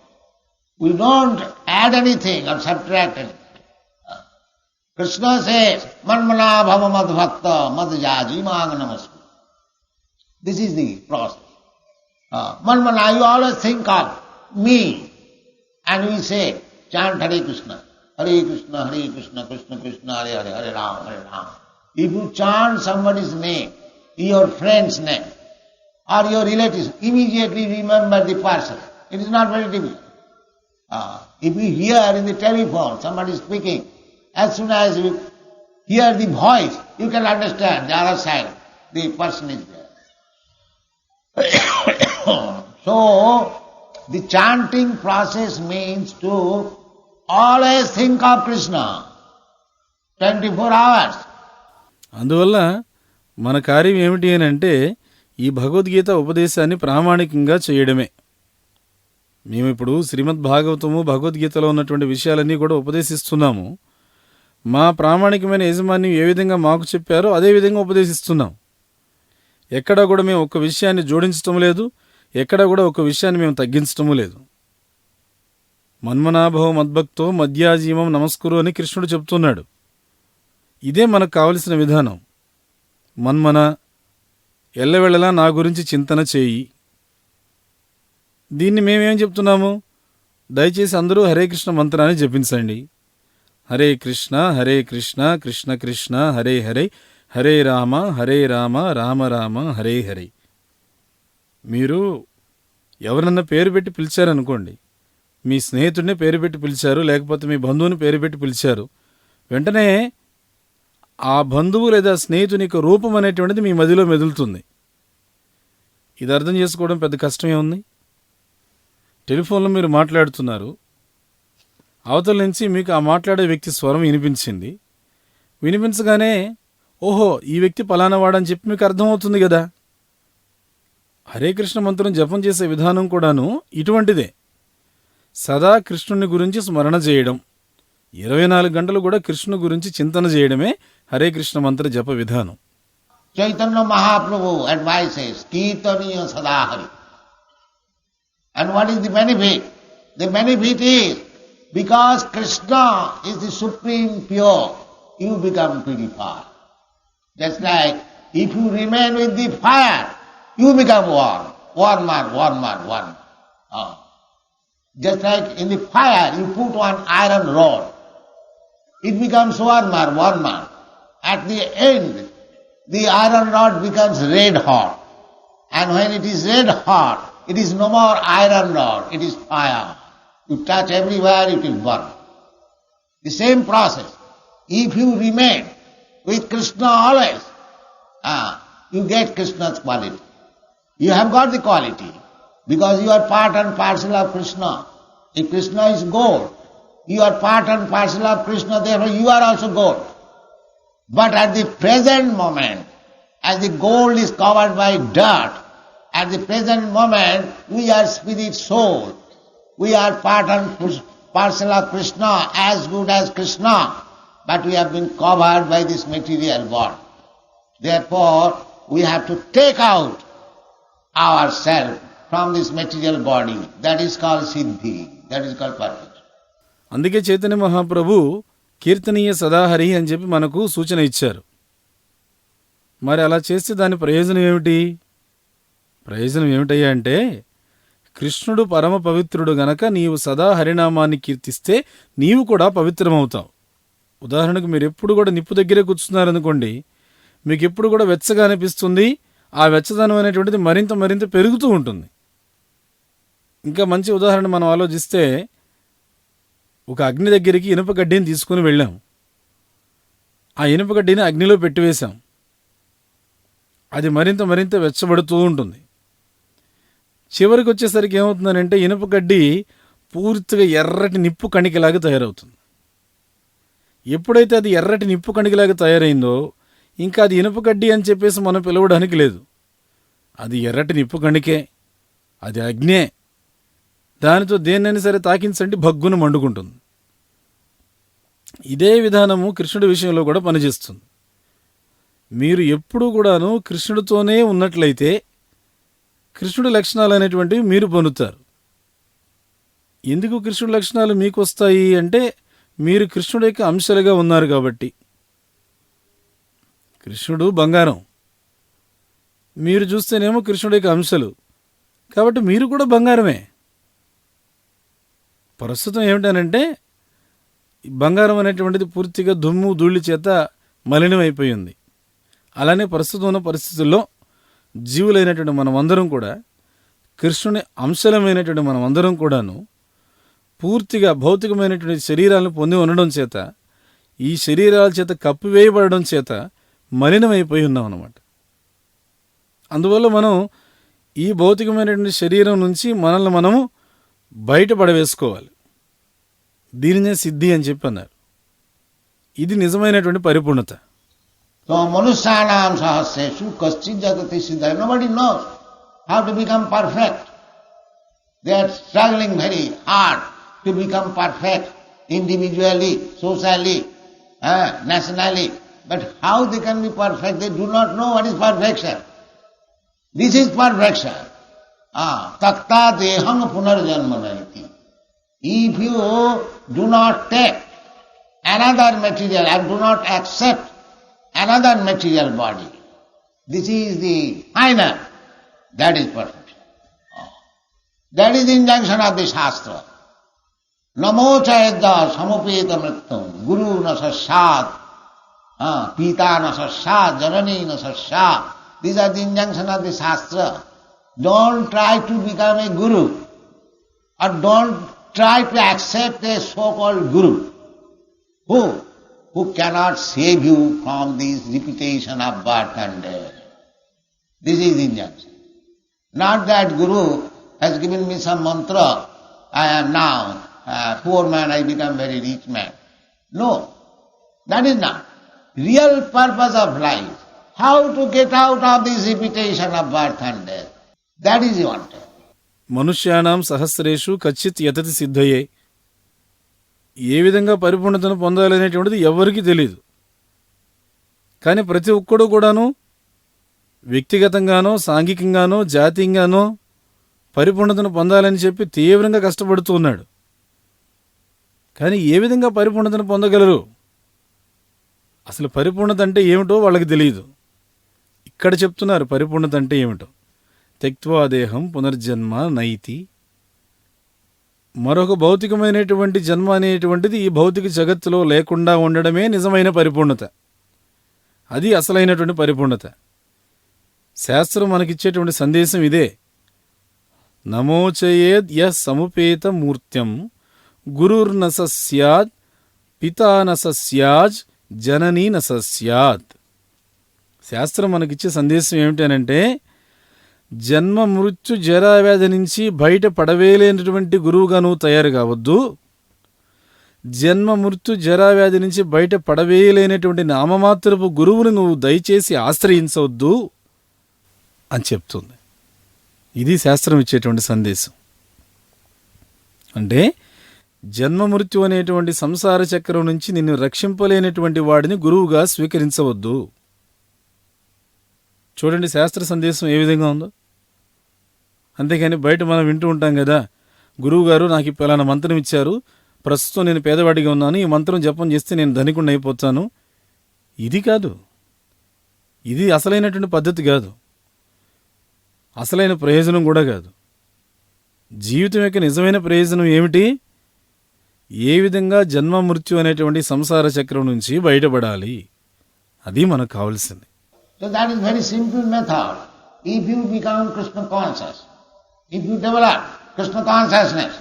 We don't add anything or subtract anything. Krishna says, Manmana bhava madbhakta madjaji mang namastu. This is the process. Manmana, you always think of me. And we say, chant Hare Krishna, Krishna, Krishna Krishna, Hare Hare, Hare Ram, Hare Ram. If you chant somebody's name, your friend's name, or your relatives, immediately remember the person. It is not very difficult. If you hear in the telephone somebody speaking, as soon as you hear the voice, you can understand the other side, the person is there. So, the chanting process means to always think of Krishna, 24 hours. అందువల్ల మన కార్యం ఏమిటి అని అంటే ఈ భగవద్గీత ఉపదేశాన్ని ప్రామాణికంగా చేయడమే. మేము ఇప్పుడు శ్రీమద్ భాగవతము భగవద్గీతలో ఉన్నటువంటి విషయాలన్నీ కూడా ఉపదేశిస్తున్నాము. మా ప్రామాణికమైన యజమాన్యం ఏ విధంగా మాకు చెప్పారో అదే విధంగా ఉపదేశిస్తున్నాం. ఎక్కడా కూడా మేము ఒక్క విషయాన్ని జోడించటం లేదు, ఎక్కడా కూడా ఒక విషయాన్ని మేము తగ్గించటము లేదు. మన్మనాభవ మద్భక్తో మధ్యాజీవం నమస్కురు అని కృష్ణుడు చెప్తున్నాడు. ఇదే మనకు కావలసిన విధానం. మన్మన, ఎల్లవెళ్ళలా నా గురించి చింతన చేయి. దీన్ని మేమేం చెప్తున్నాము? దయచేసి అందరూ హరే కృష్ణ మంత్రాన్ని జపించండి. హరే కృష్ణ కృష్ణ కృష్ణ హరే హరే, హరే రామ రామ రామ హరే హరే. మీరు ఎవరన్నా పేరు పెట్టి పిలిచారనుకోండి, మీ స్నేహితుడిని పేరు పెట్టి పిలిచారు, లేకపోతే మీ బంధువుని పేరు పెట్టి పిలిచారు, వెంటనే ఆ బంధువు లేదా స్నేహితుని యొక్క రూపం అనేటువంటిది మీ మదిలో మెదులుతుంది. ఇది అర్థం చేసుకోవడం పెద్ద కష్టమే ఉంది. టెలిఫోన్లో మీరు మాట్లాడుతున్నారు, అవతల నుంచి మీకు ఆ మాట్లాడే వ్యక్తి స్వరం వినిపించింది. వినిపించగానే ఓహో ఈ వ్యక్తి పలానా వాడని చెప్పి మీకు అర్థమవుతుంది కదా. హరే కృష్ణ మంత్రం జపం చేసే విధానం కూడాను ఇటువంటిదే. సదా కృష్ణుని గురించి స్మరణ చేయడం, 24 గంటలు కూడా కృష్ణుని గురించి చింతన చేయడమే హరే కృష్ణ మంత్ర జప విధానం. Chaitanya Mahaprabhu advises, Kirtaniya Sadahari. And what is the benefit? The benefit is, because Krishna is the supreme pure, you become purified. Just like if you remain with the fire, you become warm. Warmer. Just like in the fire, you put one iron rod, it becomes warmer. At the end, the iron rod becomes red hot. And when it is red hot, it is no more iron rod, it is fire. You touch everywhere, it will burn. The same process. If you remain with Krishna always, you get Krishna's quality. You have got the quality because you are part and parcel of Krishna. If Krishna is gold, you are part and parcel of Krishna, therefore you are also gold. But at the present moment, as the gold is covered by dirt, at the present moment we are spirit soul. We are part and parcel of Krishna, as good as Krishna, but we have been covered by this material world. Therefore, we have to take out ourselves from this material body. That is called siddhi. That is called perfection. అందుకే చైతన్య మహాప్రభు కీర్తనీయ సదాహరి అని చెప్పి మనకు సూచన ఇచ్చారు. మరి అలా చేస్తే దాని ప్రయోజనం ఏమిటి? ప్రయోజనం ఏమిటయ్యా అంటే, కృష్ణుడు పరమ పవిత్రుడు గనక నీవు సదా హరినామాన్ని కీర్తిస్తే నీవు కూడా పవిత్రమవుతావు. ఉదాహరణకు మీరు ఎప్పుడు కూడా నిప్పు దగ్గరే కూర్చున్నారనుకోండి, మీకు ఎప్పుడు కూడా వెచ్చగా అనిపిస్తుంది. ఆ వెచ్చదనం అనేటువంటిది మరింత పెరుగుతూ ఉంటుంది. ఇంకా మంచి ఉదాహరణ మనం ఆలోచిస్తే, ఒక అగ్ని దగ్గరికి ఇనుప గడ్డిని తీసుకుని వెళ్ళాం. ఆ ఇనుప గడ్డిని అగ్నిలో పెట్టివేశాం. అది మరింత వెచ్చబడుతూ ఉంటుంది. చివరికి వచ్చేసరికి ఏమవుతుందనంటే, ఇనుప గడ్డి పూర్తిగా ఎర్రటి నిప్పు కణికలాగా తయారవుతుంది. ఎప్పుడైతే అది ఎర్రటి నిప్పు కణికలాగా తయారైందో, ఇంకా అది ఇనుప గడ్డి అని చెప్పేసి మనం పిలవడానికి లేదు. అది ఎర్రటి నిప్పు కణికే, అది అగ్నే. దానితో దేన్నైనా సరే తాకించండి, భగ్గున మండుకుంటుంది. ఇదే విధానము కృష్ణుడి విషయంలో కూడా పనిచేస్తుంది. మీరు ఎప్పుడూ కూడాను కృష్ణుడితోనే ఉన్నట్లయితే కృష్ణుడి లక్షణాలు అనేటువంటివి మీరు పొందుతారు. ఎందుకు కృష్ణుడి లక్షణాలు మీకు వస్తాయి అంటే, మీరు కృష్ణుడి యొక్క అంశాలుగా ఉన్నారు కాబట్టి. కృష్ణుడు బంగారం, మీరు చూస్తేనేమో కృష్ణుడి యొక్క అంశాలు, కాబట్టి మీరు కూడా బంగారమే. ప్రస్తుతం ఏమిటనంటే, బంగారం అనేటువంటిది పూర్తిగా దుమ్ము ధూళి చేత మలినమైపోయింది. అలానే ప్రస్తుతం ఉన్న పరిస్థితుల్లో జీవులైనటువంటి మనమందరం కూడా, కృష్ణుని అంశలమైనటువంటి మనమందరం కూడాను పూర్తిగా భౌతికమైనటువంటి శరీరాలను పొంది ఉండడం చేత, ఈ శరీరాల చేత కప్పివేయబడడం చేత మలినమైపోయి ఉన్నాం అన్నమాట. అందువల్ల మనం ఈ భౌతికమైనటువంటి శరీరం నుంచి మనల్ని మనము బయటపడవేసుకోవాలి. దీనినే సిద్ధి అని చెప్పి అన్నారు. ఇది నిజమైనటువంటి పరిపూర్ణత. So manusyanam sahasreshu kaschit jagati siddhaya. Nobody knows how to become perfect. They are struggling very hard to become perfect individually, socially, nationally. But how they can be perfect? They do not know what is perfection. This is perfection. Takta deham punarjanmanati. If you do not take another material and do not accept another material body, this is the final. That is perfection. That is the injunction of the Shastra. Namo chayadya samupeta mrittam guru na sasyat pita na sasyat janani na sasyat. These are the injunctions of the Shastra. Don't try to become a guru or don't try to accept a so-called guru who cannot save you from this repetition of birth and death. This is the injunction. Not that guru has given me some mantra, I am now a poor man, I become very rich man. No, that is not. Real purpose of life, how to get out of this repetition of birth and death. That is wanted. మనుష్యానాం సహస్రేషు కచ్చిత్ యతతి సిద్ధయే. ఏ విధంగా పరిపూర్ణతను పొందాలనేటువంటిది ఎవరికీ తెలియదు. కానీ ప్రతి ఒక్కడు కూడాను వ్యక్తిగతంగానో సాంఘికంగానో జాతీయంగానో పరిపూర్ణతను పొందాలని చెప్పి తీవ్రంగా కష్టపడుతూ ఉన్నాడు. కానీ ఏ విధంగా పరిపూర్ణతను పొందగలరు? అసలు పరిపూర్ణత అంటే ఏమిటో వాళ్ళకి తెలియదు. ఇక్కడ చెప్తున్నారు పరిపూర్ణత అంటే ఏమిటో. త్యక్త్వా దేహం పునర్జన్మ నైతి. మరొక భౌతికమైనటువంటి జన్మ అనేటువంటిది ఈ భౌతిక జగత్తులో లేకుండా ఉండడమే నిజమైన పరిపూర్ణత. అది అసలైనటువంటి పరిపూర్ణత. శాస్త్రం మనకిచ్చేటువంటి సందేశం ఇదే. నమోచయేద్ యః సముపేత మూర్త్యం గురుర్న సస్యాత్ పితా న సస్యాజ్ జననీ న సస్యాత్. శాస్త్రం మనకిచ్చే సందేశం ఏమిటనంటే జన్మ మృత్యు జరావ్యాధి నుంచి బయట పడవేలేనటువంటి గురువుగా నువ్వు తయారు కావద్దు. జన్మ మృత్యు జరావ్యాధి నుంచి బయట పడవేయలేనటువంటి నామమాత్రపు గురువును నువ్వు దయచేసి ఆశ్రయించవద్దు అని చెప్తుంది. ఇది శాస్త్రం ఇచ్చేటువంటి సందేశం. అంటే జన్మ మృత్యు అనేటువంటి సంసార చక్రం నుంచి నిన్ను రక్షింపలేనటువంటి వాడిని గురువుగా స్వీకరించవద్దు. చూడండి శాస్త్ర సందేశం ఏ విధంగా ఉందో. అంతేకాని బయట మనం వింటూ ఉంటాం కదా, గురువుగారు నాకు ఈ పలానా మంత్రం ఇచ్చారు, ప్రస్తుతం నేను పేదవాడిగా ఉన్నాను, ఈ మంత్రం జపం చేస్తే నేను ధనికుడిని అయిపోతాను. ఇది కాదు, ఇది అసలైనటువంటి పద్ధతి కాదు, అసలైన ప్రయోజనం కూడా కాదు. జీవితం యొక్క నిజమైన ప్రయోజనం ఏమిటి? ఏ విధంగా జన్మ మృత్యు అనేటువంటి సంసార చక్రం నుంచి బయటపడాలి, అది మనకు కావాల్సింది. So that is very simple method. If you become Krishna conscious, if you develop Krishna consciousness,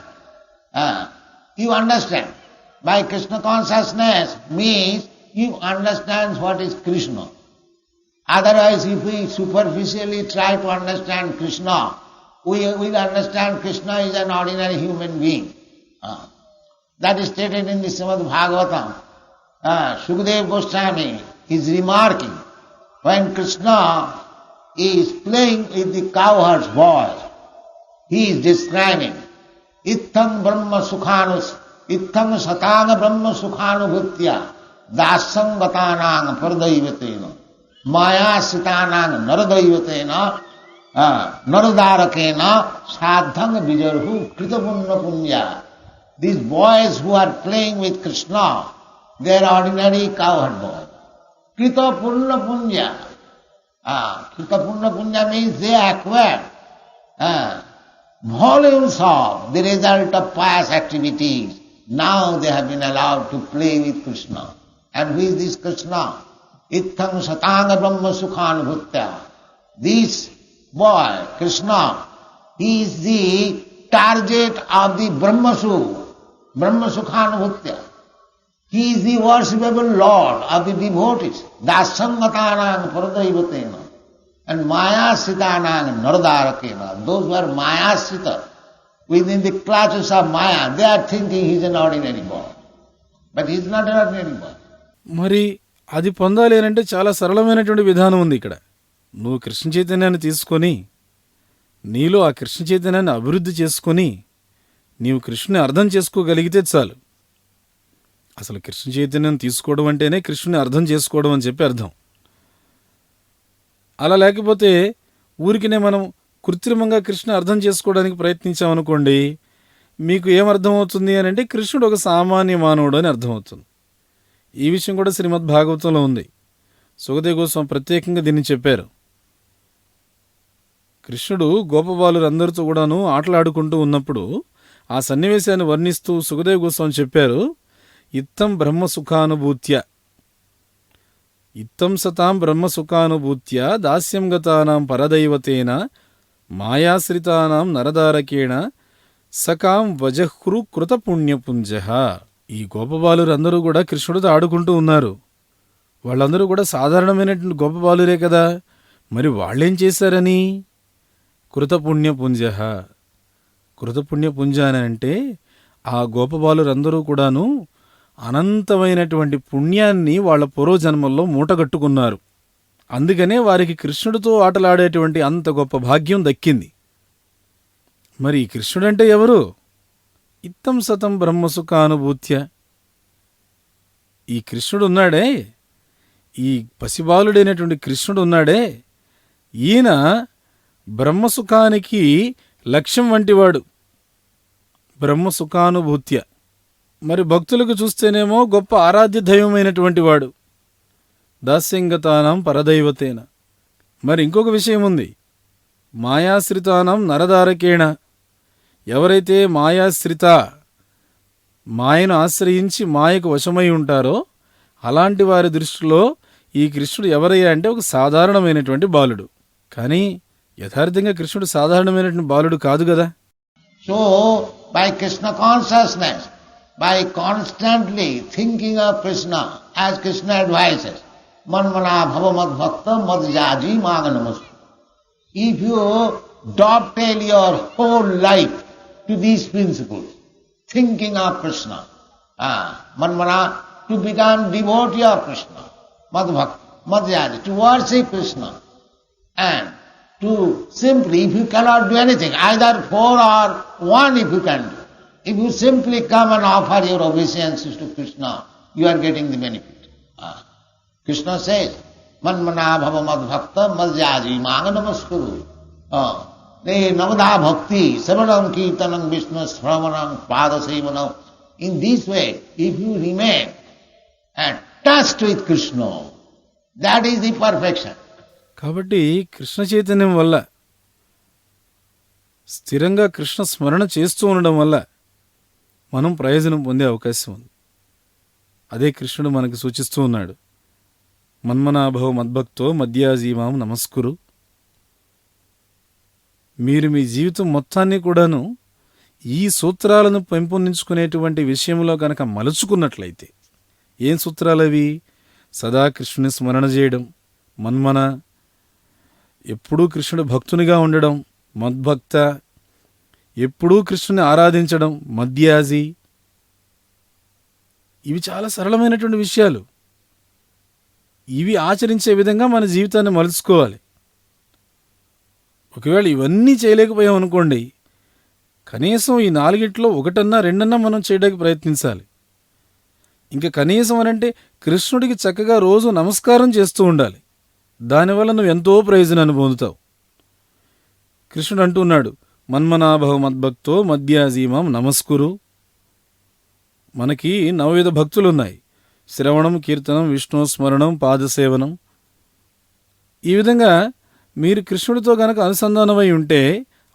you understand. By Krishna consciousness means you understand what is Krishna. Otherwise, if we superficially try to understand Krishna, we will understand Krishna is an ordinary human being. That is stated in the Srimad Bhagavatam. Sukadeva Goswami is remarking, when Krishna is playing with the cowherd's voice, he is describing Ittham Brahma Sukhanus, Ittham Satanga Brahma Sukhanubhutya, Dasam Vatanang Pardaivatena, Maya Sitanang Naradaivatena, Naradarakena, Sadhang Vijarhu Kritapunna Punya. These boys who are playing with Krishna, they are ordinary cowherd boys. Krita Purna Punya. Krita Purna Punya means they acquire volumes of the result of pious activities. Now they have been allowed to play with Krishna. And who is this Krishna? Ittham Satanga Brahma Sukhanubhutya. This boy, Krishna, he is the target of the Brahma Sukhanubhutya. He is the worshipable Lord of the devotees. Dasangatanang paradaivatena. And Maya Sitanang Naradarakena. Those who are Maya Sita, within the clutches of Maya, they are thinking he is an ordinary boy. But he is not an ordinary boy. మరి అది పొందాలి అని అంటే చాలా సరళమైనటువంటి విధానం ఉంది ఇక్కడ. నువ్వు కృష్ణ చైతన్యాన్ని తీసుకొని నీలో ఆ కృష్ణ చైతన్యాన్ని అభివృద్ధి చేసుకొని నీవు కృష్ణుని అర్థం చేసుకోగలిగితే చాలు. అసలు కృష్ణ చైతన్యం తీసుకోవడం అంటేనే కృష్ణుని అర్థం చేసుకోవడం అని చెప్పి అర్థం. అలా లేకపోతే ఊరికినే మనం కృత్రిమంగా కృష్ణ అర్థం చేసుకోవడానికి ప్రయత్నించామనుకోండి, మీకు ఏమర్థమవుతుంది అని అంటే కృష్ణుడు ఒక సామాన్య మానవుడు అని అర్థమవుతుంది. ఈ విషయం కూడా శ్రీమద్ భాగవతంలో ఉంది. సుఖదేవ గోస్వామి ప్రత్యేకంగా దీన్ని చెప్పారు. కృష్ణుడు గోపబాలురందరితో కూడాను ఆటలాడుకుంటూ ఉన్నప్పుడు ఆ సన్నివేశాన్ని వర్ణిస్తూ సుఖదేవ గోస్వామి చెప్పారు, ఇత్తం బ్రహ్మసుఖానుభూత్య ఇత్తం సతాం బ్రహ్మసుఖానుభూత్య దాస్యం గతానాం పరదైవతేన మాయాశ్రితానాం నరదారకేణ సకాం వజహ్రు కృత పుణ్యపుంజ. ఈ గోపబాలురందరూ కూడా కృష్ణుడితో ఆడుకుంటూ ఉన్నారు. వాళ్ళందరూ కూడా సాధారణమైనటువంటి గోపబాలురే కదా, మరి వాళ్ళేం చేశారని? కృతపుణ్యపుంజ. కృతపుణ్యపుంజ అని అంటే ఆ గోపబాలురందరూ కూడాను అనంతమైనటువంటి పుణ్యాన్ని వాళ్ళ పూర్వజన్మల్లో మూటగట్టుకున్నారు. అందుకనే వారికి కృష్ణుడితో ఆటలాడేటువంటి అంత గొప్ప భాగ్యం దక్కింది. మరి ఈ కృష్ణుడంటే ఎవరు? ఇత్తం సతం బ్రహ్మసుఖానుభూత్య. ఈ కృష్ణుడు ఉన్నాడే, ఈ పసిబాలుడైనటువంటి కృష్ణుడు ఉన్నాడే, ఈయన బ్రహ్మసుఖానికి లక్ష్యం వంటివాడు. బ్రహ్మసుఖానుభూత్య. మరి భక్తులకు చూస్తేనేమో గొప్ప ఆరాధ్య దైవమైనటువంటి వాడు. దాస్యంగతానం పరదైవతేన. మరి ఇంకొక విషయం ఉంది, మాయాశ్రితానం నరదారకేణ. ఎవరైతే మాయాశ్రిత, మాయను ఆశ్రయించి మాయకు వశమై ఉంటారో అలాంటి వారి దృష్టిలో ఈ కృష్ణుడు ఎవరయ్యా అంటే ఒక సాధారణమైనటువంటి బాలుడు. కానీ యథార్థంగా కృష్ణుడు సాధారణమైనటువంటి బాలుడు కాదు కదా. So, by Krishna consciousness, by constantly thinking of Krishna, as Krishna advises, manmana bhava mad bhakta mad jaji maganamas. If you dovetail your whole life to these principles, thinking of Krishna, manmana, to become devotee of Krishna, mad bhakta, mad jaji, to worship Krishna, and to simply, if you cannot do anything, either 4 or 1 if you can do, if you simply come and offer your obeisances to Krishna, you are getting the benefit. Krishna says, manmana bhava mad bhakta mad jaji manga namaskuru. Navada bhakti savanam kirtanam vishnu sravanam pada sevanam. In this way, if you remain attached with Krishna, that is the perfection. కాబట్టి కృష్ణ చైతన్యం వల్ల, స్థిరంగా కృష్ణ స్మరణ చేస్తూ ఉండడం వల్ల మనం ప్రయోజనం పొందే అవకాశం ఉంది. అదే కృష్ణుడు మనకు సూచిస్తూ ఉన్నాడు, మన్మనాభవ మద్భక్తో మద్యాజీమాం నమస్కురు. మీరు మీ జీవితం మొత్తాన్ని కూడాను ఈ సూత్రాలను పెంపొందించుకునేటువంటి విషయంలో కనుక మలుచుకున్నట్లయితే, ఏం సూత్రాలవి? సదా కృష్ణుని స్మరణ చేయడం, మన్మన, ఎప్పుడూ కృష్ణుడు భక్తునిగా ఉండడం, మద్భక్త, ఎప్పుడూ కృష్ణుని ఆరాధించడం, మద్యాజి. ఇవి చాలా సరళమైనటువంటి విషయాలు. ఇవి ఆచరించే విధంగా మన జీవితాన్ని మలుచుకోవాలి. ఒకవేళ ఇవన్నీ చేయలేకపోయామనుకోండి, కనీసం ఈ 4 ఒకటన్నా 2 మనం చేయడానికి ప్రయత్నించాలి. ఇంకా కనీసం అనంటే కృష్ణుడికి చక్కగా రోజు నమస్కారం చేస్తూ ఉండాలి. దానివల్ల నువ్వు ఎంతో ప్రయోజనాన్ని పొందుతావు. కృష్ణుడు అంటున్నాడు, మన్మనాభవ మద్భక్తో మద్యాజీమాం నమస్కురు. మనకి 9 భక్తులున్నాయి: శ్రవణం, కీర్తనం, విష్ణు స్మరణం, పాదసేవనం. ఈ విధంగా మీరు కృష్ణుడితో గనక అనుసంధానమై ఉంటే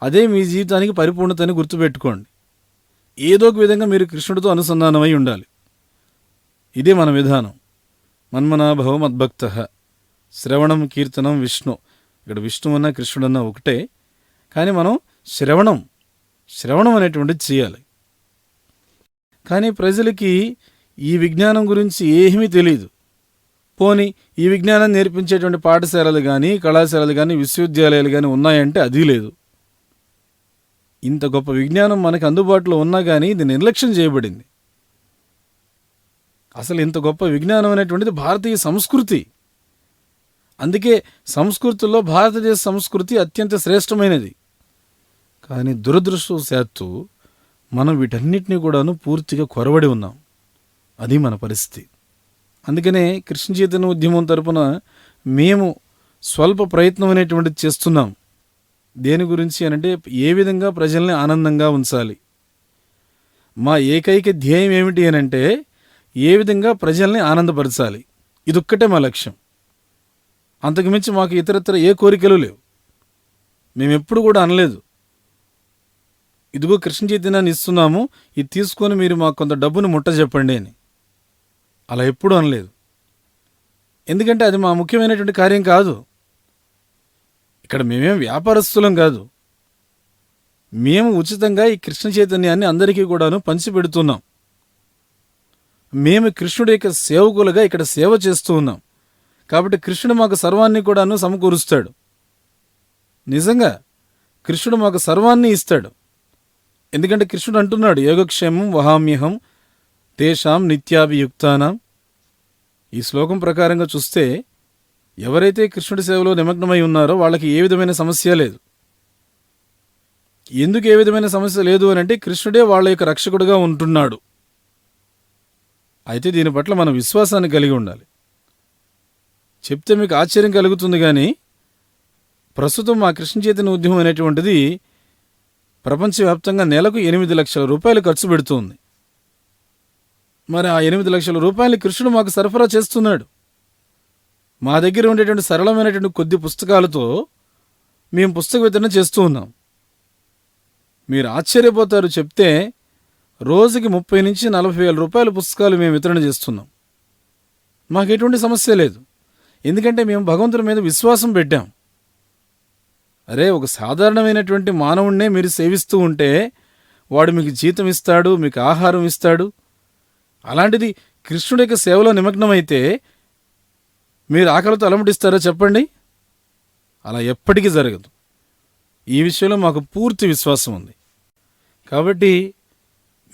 అదే మీ జీవితానికి పరిపూర్ణతని గుర్తుపెట్టుకోండి. ఏదో ఒక విధంగా మీరు కృష్ణుడితో అనుసంధానమై ఉండాలి. ఇదే మన విధానం. మన్మనాభవ మద్భక్త, శ్రవణం, కీర్తనం, విష్ణు. ఇక్కడ విష్ణు అన్నా కృష్ణుడన్నా ఒకటే, కానీ మనం శ్రవణం అనేటువంటిది చేయాలి. కానీ ప్రజలకి ఈ విజ్ఞానం గురించి ఏమీ తెలియదు. పోనీ ఈ విజ్ఞానం నేర్పించేటువంటి పాఠశాలలు కానీ, కళాశాలలు కానీ, విశ్వవిద్యాలయాలు కానీ ఉన్నాయంటే అది లేదు. ఇంత గొప్ప విజ్ఞానం మనకు అందుబాటులో ఉన్నా కానీ ఇది నిర్లక్ష్యం చేయబడింది. అసలు ఇంత గొప్ప విజ్ఞానం అనేటువంటిది భారతీయ సంస్కృతి. అందుకే సంస్కృతుల్లో భారతదేశ సంస్కృతి అత్యంత శ్రేష్టమైనది. కానీ దురదృష్టవశాత్తు మనం వీటన్నిటినీ కూడాను పూర్తిగా కొరవడి ఉన్నాం. అది మన పరిస్థితి. అందుకనే కృష్ణ చైతన్య ఉద్యమం తరపున మేము స్వల్ప ప్రయత్నం అనేటువంటిది చేస్తున్నాం. దేని గురించి అనంటే ఏ విధంగా ప్రజల్ని ఆనందంగా ఉంచాలి. మా ఏకైక ధ్యేయం ఏమిటి అనంటే ఏ విధంగా ప్రజల్ని ఆనందపరచాలి. ఇదొక్కటే మా లక్ష్యం. అంతకుమించి మాకు ఇతరత్ర ఏ కోరికలు లేవు. మేమెప్పుడు కూడా అనలేదు, ఇదిగో కృష్ణ చైతన్యాన్ని ఇస్తున్నాము, ఇది తీసుకొని మీరు మాకు కొంత డబ్బును ముట్ట చెప్పండి అని. అలా ఎప్పుడూ అనలేదు. ఎందుకంటే అది మా ముఖ్యమైనటువంటి కార్యం కాదు. ఇక్కడ మేమేం వ్యాపారస్తులం కాదు. మేము ఉచితంగా ఈ కృష్ణ చైతన్యాన్ని అందరికీ కూడాను పంచిపెడుతున్నాం. మేము కృష్ణుడి యొక్క సేవకులుగా ఇక్కడ సేవ చేస్తూ ఉన్నాం. కాబట్టి కృష్ణుడు మాకు సర్వాన్ని కూడాను సమకూరుస్తాడు. నిజంగా కృష్ణుడు మాకు సర్వాన్ని ఇస్తాడు. ఎందుకంటే కృష్ణుడు అంటున్నాడు, యోగక్షేమం వహామ్యహం తేషాం నిత్యాభియుక్తానాం. ఈ శ్లోకం ప్రకారంగా చూస్తే ఎవరైతే కృష్ణుడి సేవలో నిమగ్నమై ఉన్నారో వాళ్ళకి ఏ విధమైన సమస్య లేదు. ఎందుకు ఏ విధమైన సమస్య లేదు అని అంటే కృష్ణుడే వాళ్ళ యొక్క రక్షకుడుగా ఉంటున్నాడు. అయితే దీని పట్ల మనం విశ్వాసాన్ని కలిగి ఉండాలి. చెప్తే మీకు ఆశ్చర్యం కలుగుతుంది, కానీ ప్రస్తుతం మా కృష్ణ చైతన్య ఉద్యమం అనేటువంటిది ప్రపంచవ్యాప్తంగా నెలకు 8 లక్షల రూపాయలు ఖర్చు పెడుతుంది. మరి ఆ 8 లక్షల రూపాయలు కృష్ణుడు మాకు సరఫరా చేస్తున్నాడు. మా దగ్గర ఉండేటువంటి సరళమైనటువంటి కొద్ది పుస్తకాలతో మేము పుస్తక వితరణ చేస్తూ ఉన్నాం. మీరు ఆశ్చర్యపోతారు చెప్తే, రోజుకి 30 నుంచి 40 వేల రూపాయల పుస్తకాలు మేము వితరణ చేస్తున్నాం. మాకు ఎటువంటి సమస్య లేదు. ఎందుకంటే మేము భగవంతుడి మీద విశ్వాసం పెట్టాం. అరే, ఒక సాధారణమైనటువంటి మానవుణ్ణే మీరు సేవిస్తూ ఉంటే వాడు మీకు జీతం ఇస్తాడు, మీకు ఆహారం ఇస్తాడు. అలాంటిది కృష్ణుడి యొక్క సేవలో నిమగ్నమైతే మీరు ఆకలితో అలమటిస్తారా చెప్పండి? అలా ఎప్పటికీ జరగదు. ఈ విషయంలో మాకు పూర్తి విశ్వాసం ఉంది. కాబట్టి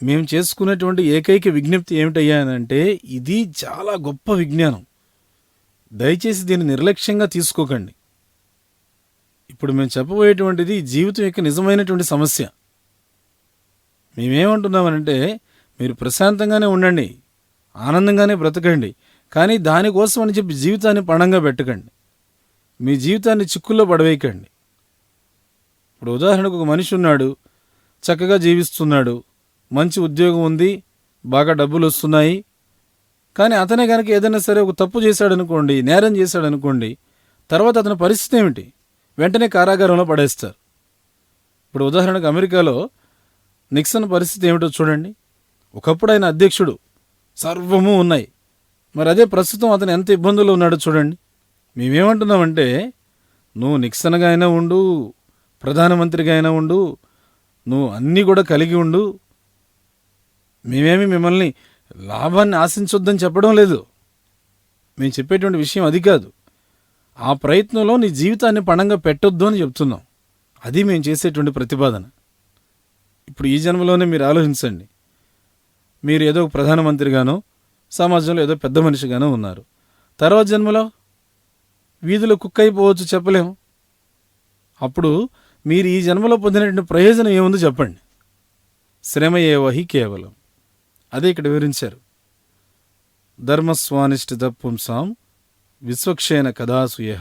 మేము చేసుకునేటువంటి ఏకైక విజ్ఞప్తి ఏమిటయ్యానంటే, ఇది చాలా గొప్ప విజ్ఞానం. దయచేసి దీన్ని నిర్లక్ష్యంగా తీసుకోకండి. ఇప్పుడు మేము చెప్పబోయేటువంటిది జీవితం యొక్క నిజమైనటువంటి సమస్య. మేమేమంటున్నామనంటే, మీరు ప్రశాంతంగానే ఉండండి, ఆనందంగానే బ్రతకండి, కానీ దానికోసం అని చెప్పి జీవితాన్ని పణంగా పెట్టకండి. మీ జీవితాన్ని చిక్కుల్లో పడవేయకండి. ఇప్పుడు ఉదాహరణకు ఒక మనిషి ఉన్నాడు, చక్కగా జీవిస్తున్నాడు, మంచి ఉద్యోగం ఉంది, బాగా డబ్బులు వస్తున్నాయి. కానీ అతనే కనుక ఏదైనా సరే ఒక తప్పు చేశాడనుకోండి, నేరం చేశాడనుకోండి, తర్వాత అతని పరిస్థితి ఏమిటి? వెంటనే కారాగారంలో పడేస్తారు. ఇప్పుడు ఉదాహరణకు అమెరికాలో నిక్సన్ పరిస్థితి ఏమిటో చూడండి. ఒకప్పుడు ఆయన అధ్యక్షుడు, సర్వము ఉన్నాయి. మరి అదే ప్రస్తుతం అతను ఎంత ఇబ్బందుల్లో ఉన్నాడో చూడండి. మేమేమంటున్నామంటే, నువ్వు నిక్సన్గా అయినా ఉండు, ప్రధానమంత్రిగా అయినా ఉండు, నువ్వు అన్నీ కూడా కలిగి ఉండు, మేమేమి మిమ్మల్ని లాభాన్ని ఆశించొద్దని చెప్పడం లేదు. మేము చెప్పేటువంటి విషయం అది కాదు. ఆ ప్రయత్నంలో నీ జీవితాన్ని పణంగా పెట్టొద్దు అని చెప్తున్నాం. అది మేము చేసేటువంటి ప్రతిపాదన. ఇప్పుడు ఈ జన్మలోనే మీరు ఆలోచించండి. మీరు ఏదో ఒక ప్రధానమంత్రిగానో సమాజంలో ఏదో పెద్ద మనిషిగానో ఉన్నారు. తర్వాత జన్మలో వీధిలో కుక్క అయిపోవచ్చు, చెప్పలేము. అప్పుడు మీరు ఈ జన్మలో పొందినటువంటి ప్రయోజనం ఏముందో చెప్పండి. శ్రమ ఏవహి కేవలం. అదే ఇక్కడ వివరించారు. ధర్మస్వానిష్ఠిత పుంసాం విశ్వక్షేణ కదాసూయ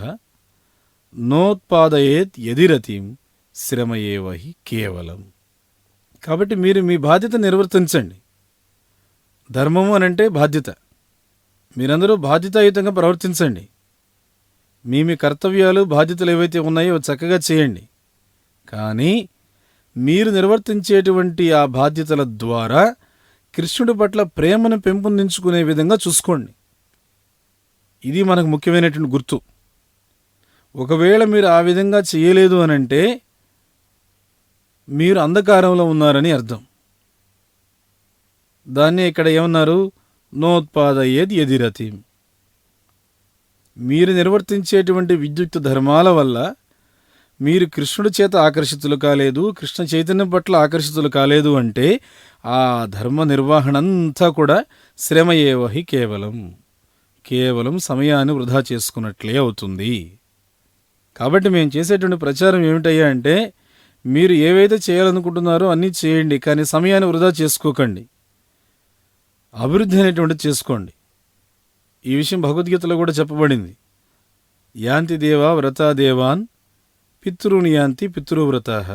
నోత్పాదయేత్ యదిరతిం శ్రమ ఏవహి కేవలం. కాబట్టి మీరు మీ బాధ్యత నిర్వర్తించండి. ధర్మము అనంటే బాధ్యత. మీరందరూ బాధ్యతాయుతంగా ప్రవర్తించండి. మీ కర్తవ్యాలు, బాధ్యతలు ఏవైతే ఉన్నాయో చక్కగా చేయండి. కానీ మీరు నిర్వర్తించేటువంటి ఆ బాధ్యతల ద్వారా కృష్ణుడి పట్ల ప్రేమను పెంపొందించుకునే విధంగా చూసుకోండి. ఇది మనకు ముఖ్యమైనటువంటి గుర్తు. ఒకవేళ మీరు ఆ విధంగా చేయలేదు అనంటే మీరు అంధకారంలో ఉన్నారని అర్థం. దాన్ని ఇక్కడ ఏమన్నారు? నోత్పాదయేద్ యదిరతిం. మీరు నిర్వర్తించేటువంటి విద్యుక్త ధర్మాల వల్ల మీరు కృష్ణుడి చేత ఆకర్షితులు కాలేదు, కృష్ణ చైతన్యం పట్ల ఆకర్షితులు కాలేదు అంటే ఆ ధర్మ నిర్వహణ అంతా కూడా శ్రమయేవహి కేవలం సమయాన్ని వృధా చేసుకున్నట్లే అవుతుంది. కాబట్టి మేము చేసేటువంటి ప్రచారం ఏమిటయ్యా అంటే, మీరు ఏవైతే చేయాలనుకుంటున్నారో అన్నీ చేయండి, కానీ సమయాన్ని వృధా చేసుకోకండి, అభివృద్ధి అనేటువంటిది చేసుకోండి. ఈ విషయం భగవద్గీతలో కూడా చెప్పబడింది. యాంతి దేవా వ్రతా దేవాన్ పితృని యాంతి పితృవ్రతాః.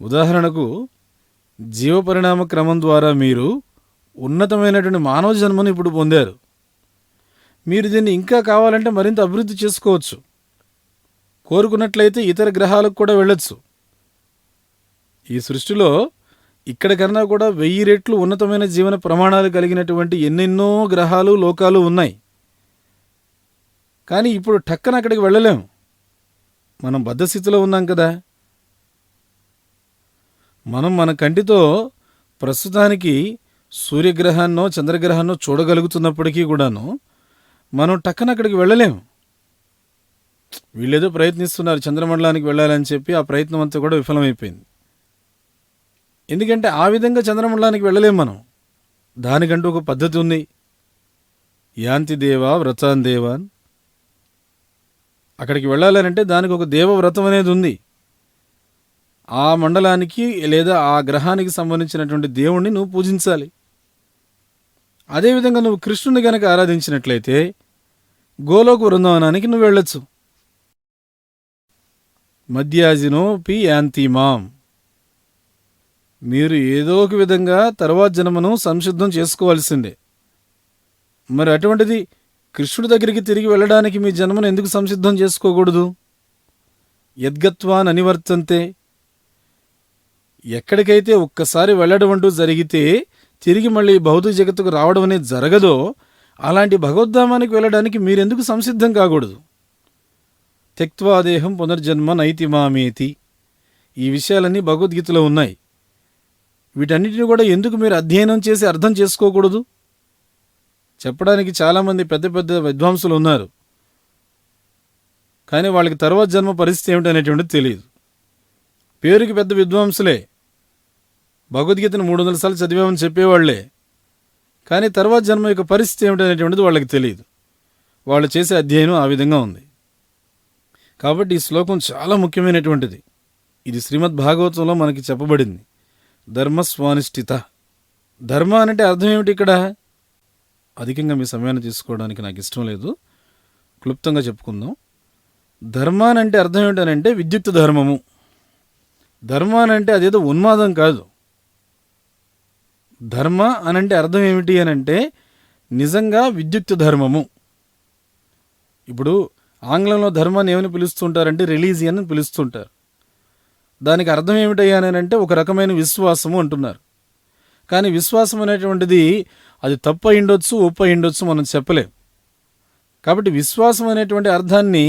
ఉదాహరణకు జీవపరిణామ క్రమం ద్వారా మీరు ఉన్నతమైనటువంటి మానవ జన్మను ఇప్పుడు పొందారు. మీరు దీన్ని ఇంకా కావాలంటే మరింత అభివృద్ధి చేసుకోవచ్చు. కోరుకున్నట్లయితే ఇతర గ్రహాలకు కూడా వెళ్ళొచ్చు. ఈ సృష్టిలో ఇక్కడ కన్నా కూడా 1000 రెట్లు ఉన్నతమైన జీవన ప్రమాణాలు కలిగినటువంటి ఎన్నెన్నో గ్రహాలు, లోకాలు ఉన్నాయి. కానీ ఇప్పుడు టక్కన అక్కడికి వెళ్ళలేం. మనం బద్ధస్థితిలో ఉన్నాం కదా. మనం మన కంటితో ప్రస్తుతానికి సూర్యగ్రహాన్నో చంద్రగ్రహాన్నో చూడగలుగుతున్నప్పటికీ కూడాను మనం టక్కన అక్కడికి వెళ్ళలేం. వీళ్ళేదో ప్రయత్నిస్తున్నారు చంద్రమండలానికి వెళ్ళాలని చెప్పి, ఆ ప్రయత్నం అంతా కూడా విఫలమైపోయింది. ఎందుకంటే ఆ విధంగా చంద్రమండలానికి వెళ్ళలేం మనం. దానికంటూ ఒక పద్ధతి ఉంది. యాంతి దేవా వ్రతాన్ దేవాన్. అక్కడికి వెళ్ళాలంటే దానికి ఒక దేవవ్రతం అనేది ఉంది. ఆ మండలానికి లేదా ఆ గ్రహానికి సంబంధించినటువంటి దేవుణ్ణి నువ్వు పూజించాలి. అదేవిధంగా నువ్వు కృష్ణుని గనక ఆరాధించినట్లయితే గోలోక బృందావనానికి నువ్వు వెళ్ళొచ్చు. మధ్యాజినో పి యాంతిమాం. మీరు ఏదో ఒక విధంగా తర్వాత జన్మను సంసిద్ధం చేసుకోవాల్సిందే. మరి అటువంటిది కృష్ణుడి దగ్గరికి తిరిగి వెళ్ళడానికి మీ జన్మను ఎందుకు సంసిద్ధం చేసుకోకూడదు? యద్గత్వాన్ అనివర్తంతే. ఎక్కడికైతే ఒక్కసారి వెళ్ళడం అంటూ జరిగితే తిరిగి మళ్ళీ భౌతిక జగత్తుకు రావడం అనేది జరగదో, అలాంటి భగవద్ధామానికి వెళ్ళడానికి మీరెందుకు సంసిద్ధం కాకూడదు? త్యక్త్వాదేహం పునర్జన్మ నైతి మామేతి. ఈ విషయాలన్నీ భగవద్గీతలో ఉన్నాయి. వీటన్నిటిని కూడా ఎందుకు మీరు అధ్యయనం చేసి అర్థం చేసుకోకూడదు? చెప్పడానికి చాలామంది పెద్ద పెద్ద విద్వాంసులు ఉన్నారు, కానీ వాళ్ళకి తర్వాత జన్మ పరిస్థితి ఏమిటనేటువంటిది తెలియదు. పేరుకి పెద్ద విద్వాంసులే, భగవద్గీతను 300 సార్లు చదివామని చెప్పేవాళ్లే, కానీ తర్వాత జన్మ యొక్క పరిస్థితి ఏమిటనేటువంటిది వాళ్ళకి తెలియదు. వాళ్ళు చేసే అధ్యయనం ఆ విధంగా ఉంది. కాబట్టి ఈ శ్లోకం చాలా ముఖ్యమైనటువంటిది. ఇది శ్రీమద్ భాగవతంలో మనకి చెప్పబడింది. ధర్మస్వానిష్ఠిత. ధర్మ అంటే అర్థం ఏమిటి ఇక్కడ? అధికంగా మీ సమయాన్ని తీసుకోవడానికి నాకు ఇష్టం లేదు, క్లుప్తంగా చెప్పుకుందాం. ధర్మానంటే అర్థం ఏమిటనంటే విద్యుక్త ధర్మము. ధర్మానంటే అదేదో ఉన్మాదం కాదు. ధర్మ అనంటే అర్థం ఏమిటి అనంటే నిజంగా విద్యుక్త ధర్మము. ఇప్పుడు ఆంగ్లంలో ధర్మాన్ని ఏమని పిలుస్తుంటారంటే రిలీజియన్ అని పిలుస్తుంటారు. దానికి అర్థం ఏమిటయ్యానంటే ఒక రకమైన విశ్వాసము అంటున్నారు. కానీ విశ్వాసం అనేటువంటిది అది తప్పు అయిండొచ్చు, ఒప్పు అయిండొచ్చు, మనం చెప్పలేం. కాబట్టి విశ్వాసం అనేటువంటి అర్థాన్ని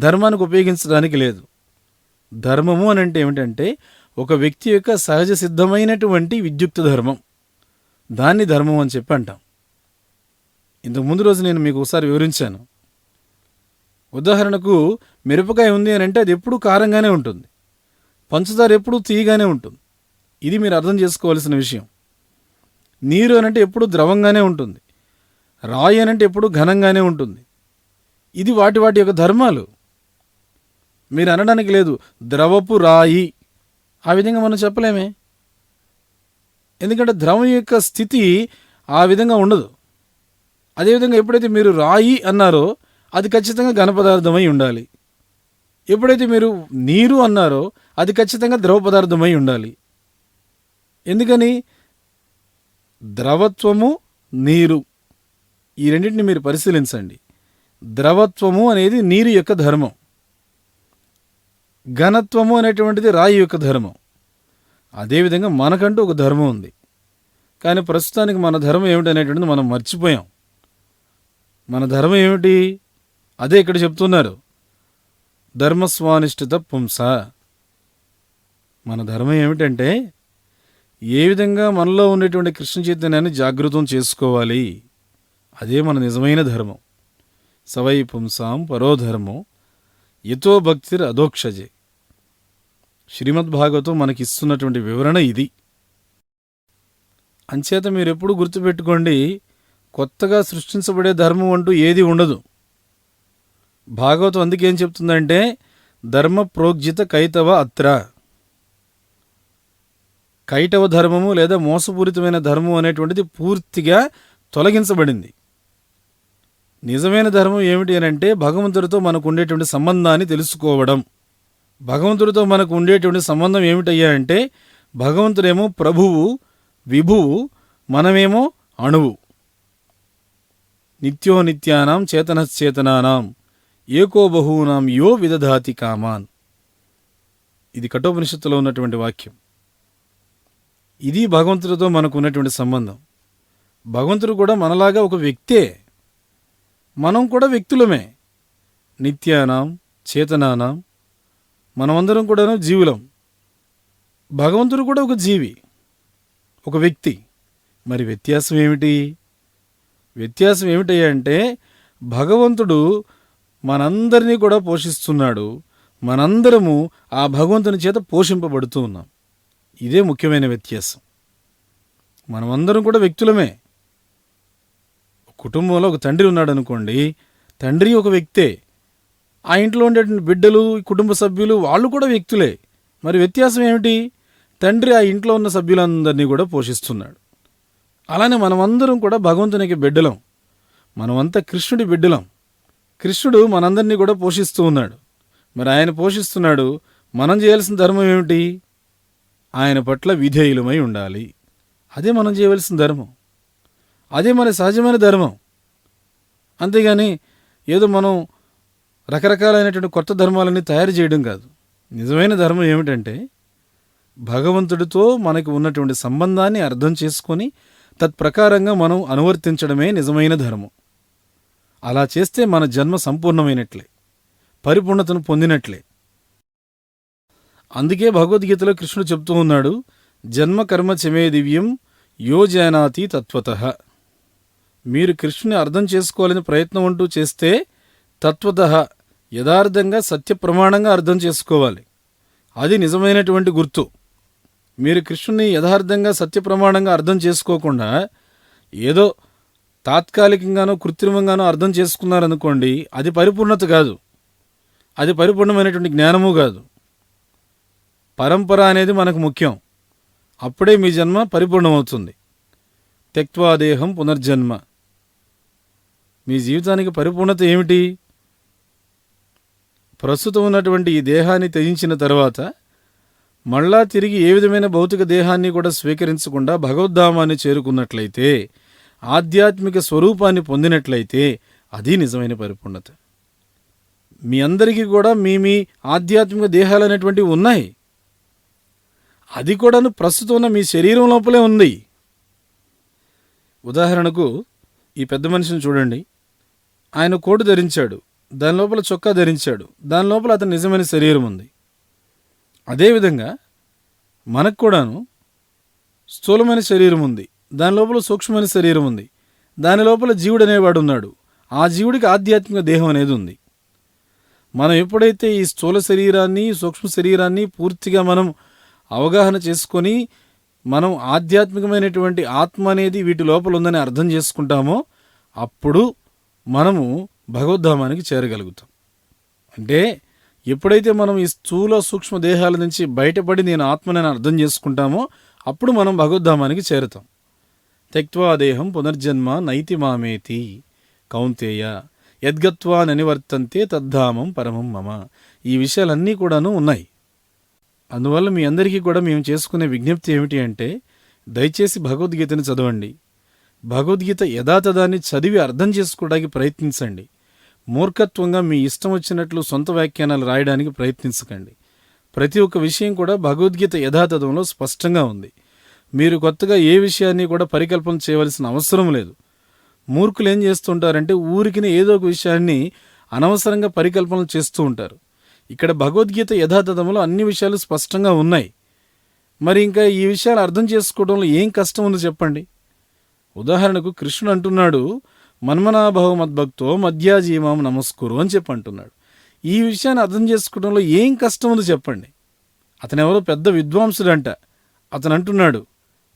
ధర్మానికి ఉపయోగించడానికి లేదు. ధర్మము అనంటే ఏమిటంటే ఒక వ్యక్తి యొక్క సహజ సిద్ధమైనటువంటి విద్యుక్త ధర్మం, దాన్ని ధర్మం అని చెప్పి అంటాం. ఇంతకు ముందు రోజు నేను మీకు ఒకసారి వివరించాను. ఉదాహరణకు మిరపకాయ ఉంది అని అంటే అది ఎప్పుడూ కారంగానే ఉంటుంది, పంచదార ఎప్పుడూ తీయగానే ఉంటుంది. ఇది మీరు అర్థం చేసుకోవాల్సిన విషయం. నీరు అనంటే ఎప్పుడూ ద్రవంగానే ఉంటుంది, రాయి అనంటే ఎప్పుడూ ఘనంగానే ఉంటుంది. ఇది వాటి వాటి యొక్క ధర్మాలు. మీరు అనడానికి లేదు ద్రవపు రాయి, ఆ విధంగా మనం చెప్పలేమే. ఎందుకంటే ద్రవం యొక్క స్థితి ఆ విధంగా ఉండదు. అదేవిధంగా ఎప్పుడైతే మీరు రాయి అన్నారో అది ఖచ్చితంగా ఘన పదార్థమై ఉండాలి. ఎప్పుడైతే మీరు నీరు అన్నారో అది ఖచ్చితంగా ద్రవ పదార్థమై ఉండాలి. ఎందుకని? ద్రవత్వము, నీరు, ఈ రెండింటిని మీరు పరిశీలించండి. ద్రవత్వము అనేది నీరు యొక్క ధర్మం, ఘనత్వము అనేటువంటిది రాయి యొక్క ధర్మం. అదేవిధంగా మనకంటూ ఒక ధర్మం ఉంది. కానీ ప్రస్తుతానికి మన ధర్మం ఏమిటనేటువంటిది మనం మర్చిపోయాం. మన ధర్మం ఏమిటి? అదే ఇక్కడ చెప్తున్నారు, ధర్మస్వానిష్ఠిత పుంస. మన ధర్మం ఏమిటంటే ఏ విధంగా మనలో ఉండేటువంటి కృష్ణ చైతన్యాన్ని జాగృతం చేసుకోవాలి, అదే మన నిజమైన ధర్మం. సవై పుంసాం పరోధర్మం యతో భక్తిర్ అధోక్షజే. శ్రీమద్ భాగవతం మనకిస్తున్నటువంటి వివరణ ఇది. అంచేత మీరెప్పుడు గుర్తుపెట్టుకోండి, కొత్తగా సృష్టించబడే ధర్మం అంటూ ఏది ఉండదు. భాగవతం అందుకేం చెప్తుందంటే ధర్మ ప్రోగ్జిత కైతవ అత్ర. కైటవ ధర్మము లేదా మోసపూరితమైన ధర్మం అనేటువంటిది పూర్తిగా తొలగించబడింది. నిజమైన ధర్మం ఏమిటి అని అంటే భగవంతుడితో మనకు ఉండేటువంటి సంబంధాన్ని తెలుసుకోవడం. భగవంతుడితో మనకు ఉండేటువంటి సంబంధం ఏమిటయ్యా అంటే భగవంతుడేమో ప్రభువు, విభువు, మనమేమో అణువు. నిత్యో నిత్యానాం చేతనశ్చేతనానాం ఏకో బహూనాం యో విదధాతి కామాన్. ఇది కఠోపనిషత్తులో ఉన్నటువంటి వాక్యం. ఇది భగవంతుడితో మనకు ఉన్నటువంటి సంబంధం. భగవంతుడు కూడా మనలాగా ఒక వ్యక్తే, మనం కూడా వ్యక్తులమే. నిత్యానాం చేతనానాం, మనమందరం కూడాను జీవులం. భగవంతుడు కూడా ఒక జీవి, ఒక వ్యక్తి. మరి వ్యత్యాసం ఏమిటి? వ్యత్యాసం ఏమిటయ్యా అంటే భగవంతుడు మనందరినీ కూడా పోషిస్తున్నాడు, మనందరము ఆ భగవంతుని చేత పోషింపబడుతూ ఉన్నాం. ఇదే ముఖ్యమైన వ్యత్యాసం. మనమందరం కూడా వ్యక్తులమే. కుటుంబంలో ఒక తండ్రి ఉన్నాడు అనుకోండి, తండ్రి ఒక వ్యక్తే. ఆ ఇంట్లో ఉండేటువంటి బిడ్డలు, కుటుంబ సభ్యులు వాళ్ళు కూడా వ్యక్తులే. మరి వ్యత్యాసం ఏమిటి? తండ్రి ఆ ఇంట్లో ఉన్న సభ్యులందరినీ కూడా పోషిస్తున్నాడు. అలానే మనమందరం కూడా భగవంతునికి బిడ్డలం. మనమంతా కృష్ణుడి బిడ్డలం. కృష్ణుడు మనందరినీ కూడా పోషిస్తూ ఉన్నాడు. మరి ఆయన పోషిస్తున్నాడు, మనం చేయాల్సిన ధర్మం ఏమిటి? ఆయన పట్ల విధేయులమై ఉండాలి. అదే మనం చేయవలసిన ధర్మం. అదే మన సహజమైన ధర్మం. అంతేగాని ఏదో మనం రకరకాలైనటువంటి కొత్త ధర్మాలన్నీ తయారు చేయడం కాదు. నిజమైన ధర్మం ఏమిటంటే భగవంతుడితో మనకు ఉన్నటువంటి సంబంధాన్ని అర్థం చేసుకొని తత్ప్రకారంగా మనం అనువర్తించడమే నిజమైన ధర్మం. అలా చేస్తే మన జన్మ సంపూర్ణమైనట్లే, పరిపూర్ణతను పొందినట్లే. అందుకే భగవద్గీతలో కృష్ణుడు చెప్తూ ఉన్నాడు, జన్మ కర్మ చమే దివ్యం యో జానాతి తత్వతః. మీరు కృష్ణుని అర్థం చేసుకోవాలని ప్రయత్నం అంటూ చేస్తే తత్వతః యథార్థంగా సత్యప్రమాణంగా అర్థం చేసుకోవాలి. అది నిజమైనటువంటి గుర్తు. మీరు కృష్ణుని యథార్థంగా సత్యప్రమాణంగా అర్థం చేసుకోకుండా ఏదో తాత్కాలికంగానో కృత్రిమంగానో అర్థం చేసుకున్నారనుకోండి, అది పరిపూర్ణత కాదు, అది పరిపూర్ణమైనటువంటి జ్ఞానము కాదు. పరంపర అనేది మనకు ముఖ్యం. అప్పుడే మీ జన్మ పరిపూర్ణమవుతుంది. త్యక్త్వా దేహం పునర్జన్మ. మీ జీవితానికి పరిపూర్ణత ఏమిటి? ప్రస్తుతం ఉన్నటువంటి ఈ దేహాన్ని త్యజించిన తర్వాత మళ్ళా తిరిగి ఏ విధమైన భౌతిక దేహాన్ని కూడా స్వీకరించకుండా భగవద్ధామాన్ని చేరుకున్నట్లయితే, ఆధ్యాత్మిక స్వరూపాన్ని పొందినట్లయితే అది నిజమైన పరిపూర్ణత. మీ అందరికీ కూడా మీ ఆధ్యాత్మిక దేహాలు అనేటువంటివి ఉన్నాయి. అది కూడాను ప్రస్తుతం ఉన్న మీ శరీరం లోపలే ఉంది. ఉదాహరణకు ఈ పెద్ద మనిషిని చూడండి. ఆయన కోటు ధరించాడు, దాని లోపల చొక్కా ధరించాడు, దాని లోపల అతని నిజమైన శరీరం ఉంది. అదేవిధంగా మనకు కూడాను స్థూలమైన శరీరం ఉంది, దాని లోపల సూక్ష్మమైన శరీరం ఉంది, దాని లోపల జీవుడు అనేవాడు ఉన్నాడు. ఆ జీవుడికి ఆధ్యాత్మిక దేహం అనేది ఉంది. మనం ఎప్పుడైతే ఈ స్థూల శరీరాన్ని, సూక్ష్మ శరీరాన్ని పూర్తిగా మనం అవగాహన చేసుకొని మనం ఆధ్యాత్మికమైనటువంటి ఆత్మ అనేది వీటి లోపల ఉందని అర్థం చేసుకుంటామో అప్పుడు మనము భగవద్ధామానికి చేరగలుగుతాం. అంటే ఎప్పుడైతే మనం ఈ స్థూల సూక్ష్మ దేహాల నుంచి బయటపడి నేను ఆత్మనని అర్థం చేసుకుంటామో అప్పుడు మనం భగవద్ధామానికి చేరుతాం. త్యక్త్వా దేహం పునర్జన్మ నైతి మామేతి కౌంతేయ యద్గత్వా ననివర్తంతే తద్ధామం పరమం మమ. ఈ విషయాలన్నీ కూడాను ఉన్నాయి. అందువల్ల మీ అందరికీ కూడా మేము చేసుకునే విజ్ఞప్తి ఏమిటి అంటే దయచేసి భగవద్గీతని చదవండి. భగవద్గీత యథాతథాన్ని చదివి అర్థం చేసుకోవడానికి ప్రయత్నించండి. మూర్ఖత్వంగా మీ ఇష్టం వచ్చినట్లు సొంత వ్యాఖ్యానాలు రాయడానికి ప్రయత్నించకండి. ప్రతి ఒక్క విషయం కూడా భగవద్గీత యథాతథంలో స్పష్టంగా ఉంది. మీరు కొత్తగా ఏ విషయాన్ని కూడా పరికల్పన చేయవలసిన అవసరం లేదు. మూర్ఖులు ఏం చేస్తుంటారంటే ఊరికినే ఏదో ఒక విషయాన్ని అనవసరంగా పరికల్పనలు చేస్తూ ఉంటారు. ఇక్కడ భగవద్గీత యథాతథంలో అన్ని విషయాలు స్పష్టంగా ఉన్నాయి. మరి ఇంకా ఈ విషయాలు అర్థం చేసుకోవడంలో ఏం కష్టం ఉంది చెప్పండి. ఉదాహరణకు కృష్ణుడు అంటున్నాడు, మన్మనాభవ మద్భక్తో మధ్యాజీమాం నమస్కురు అని చెప్పి అంటున్నాడు. ఈ విషయాన్ని అర్థం చేసుకోవడంలో ఏం కష్టం ఉందో చెప్పండి. అతను ఎవరో పెద్ద విద్వాంసుడంట. అతను అంటున్నాడు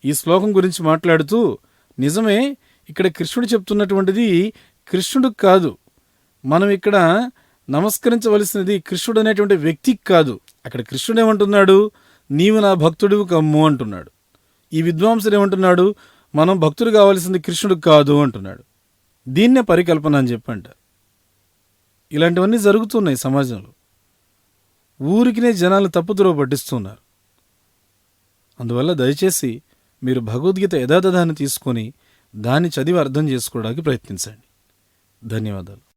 ఈ శ్లోకం గురించి మాట్లాడుతూ, నిజమే, ఇక్కడ కృష్ణుడు చెప్తున్నటువంటిది కృష్ణుడికి కాదు. మనం ఇక్కడ నమస్కరించవలసినది కృష్ణుడు అనేటువంటి వ్యక్తికి కాదు. అక్కడ కృష్ణుడు ఏమంటున్నాడు, నీవు నా భక్తుడివి కమ్ము అంటున్నాడు. ఈ విద్వాంసుడు ఏమంటున్నాడు, మనం భక్తుడు కావాల్సింది కృష్ణుడికి కాదు అంటున్నాడు. దీన్నే పరికల్పన అని చెప్పంటారు. ఇలాంటివన్నీ జరుగుతున్నాయి సమాజంలో. ఊరికినే జనాలు తప్పుదోవ పట్టిస్తున్నారు. అందువల్ల దయచేసి మీరు భగవద్గీత యథాతథాన్ని తీసుకొని దాన్ని చదివి అర్థం చేసుకోవడానికి ప్రయత్నించండి. ధన్యవాదాలు.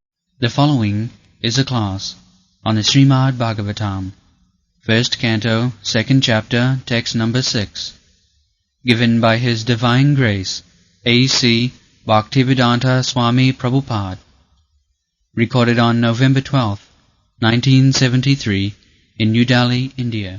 The following is a class on the Srimad Bhagavatam, First Canto, Second Chapter, Text number 6, given by His Divine Grace, A.C.Bhaktivedanta Swami Prabhupada, recorded on November 12, 1973, in New Delhi, India.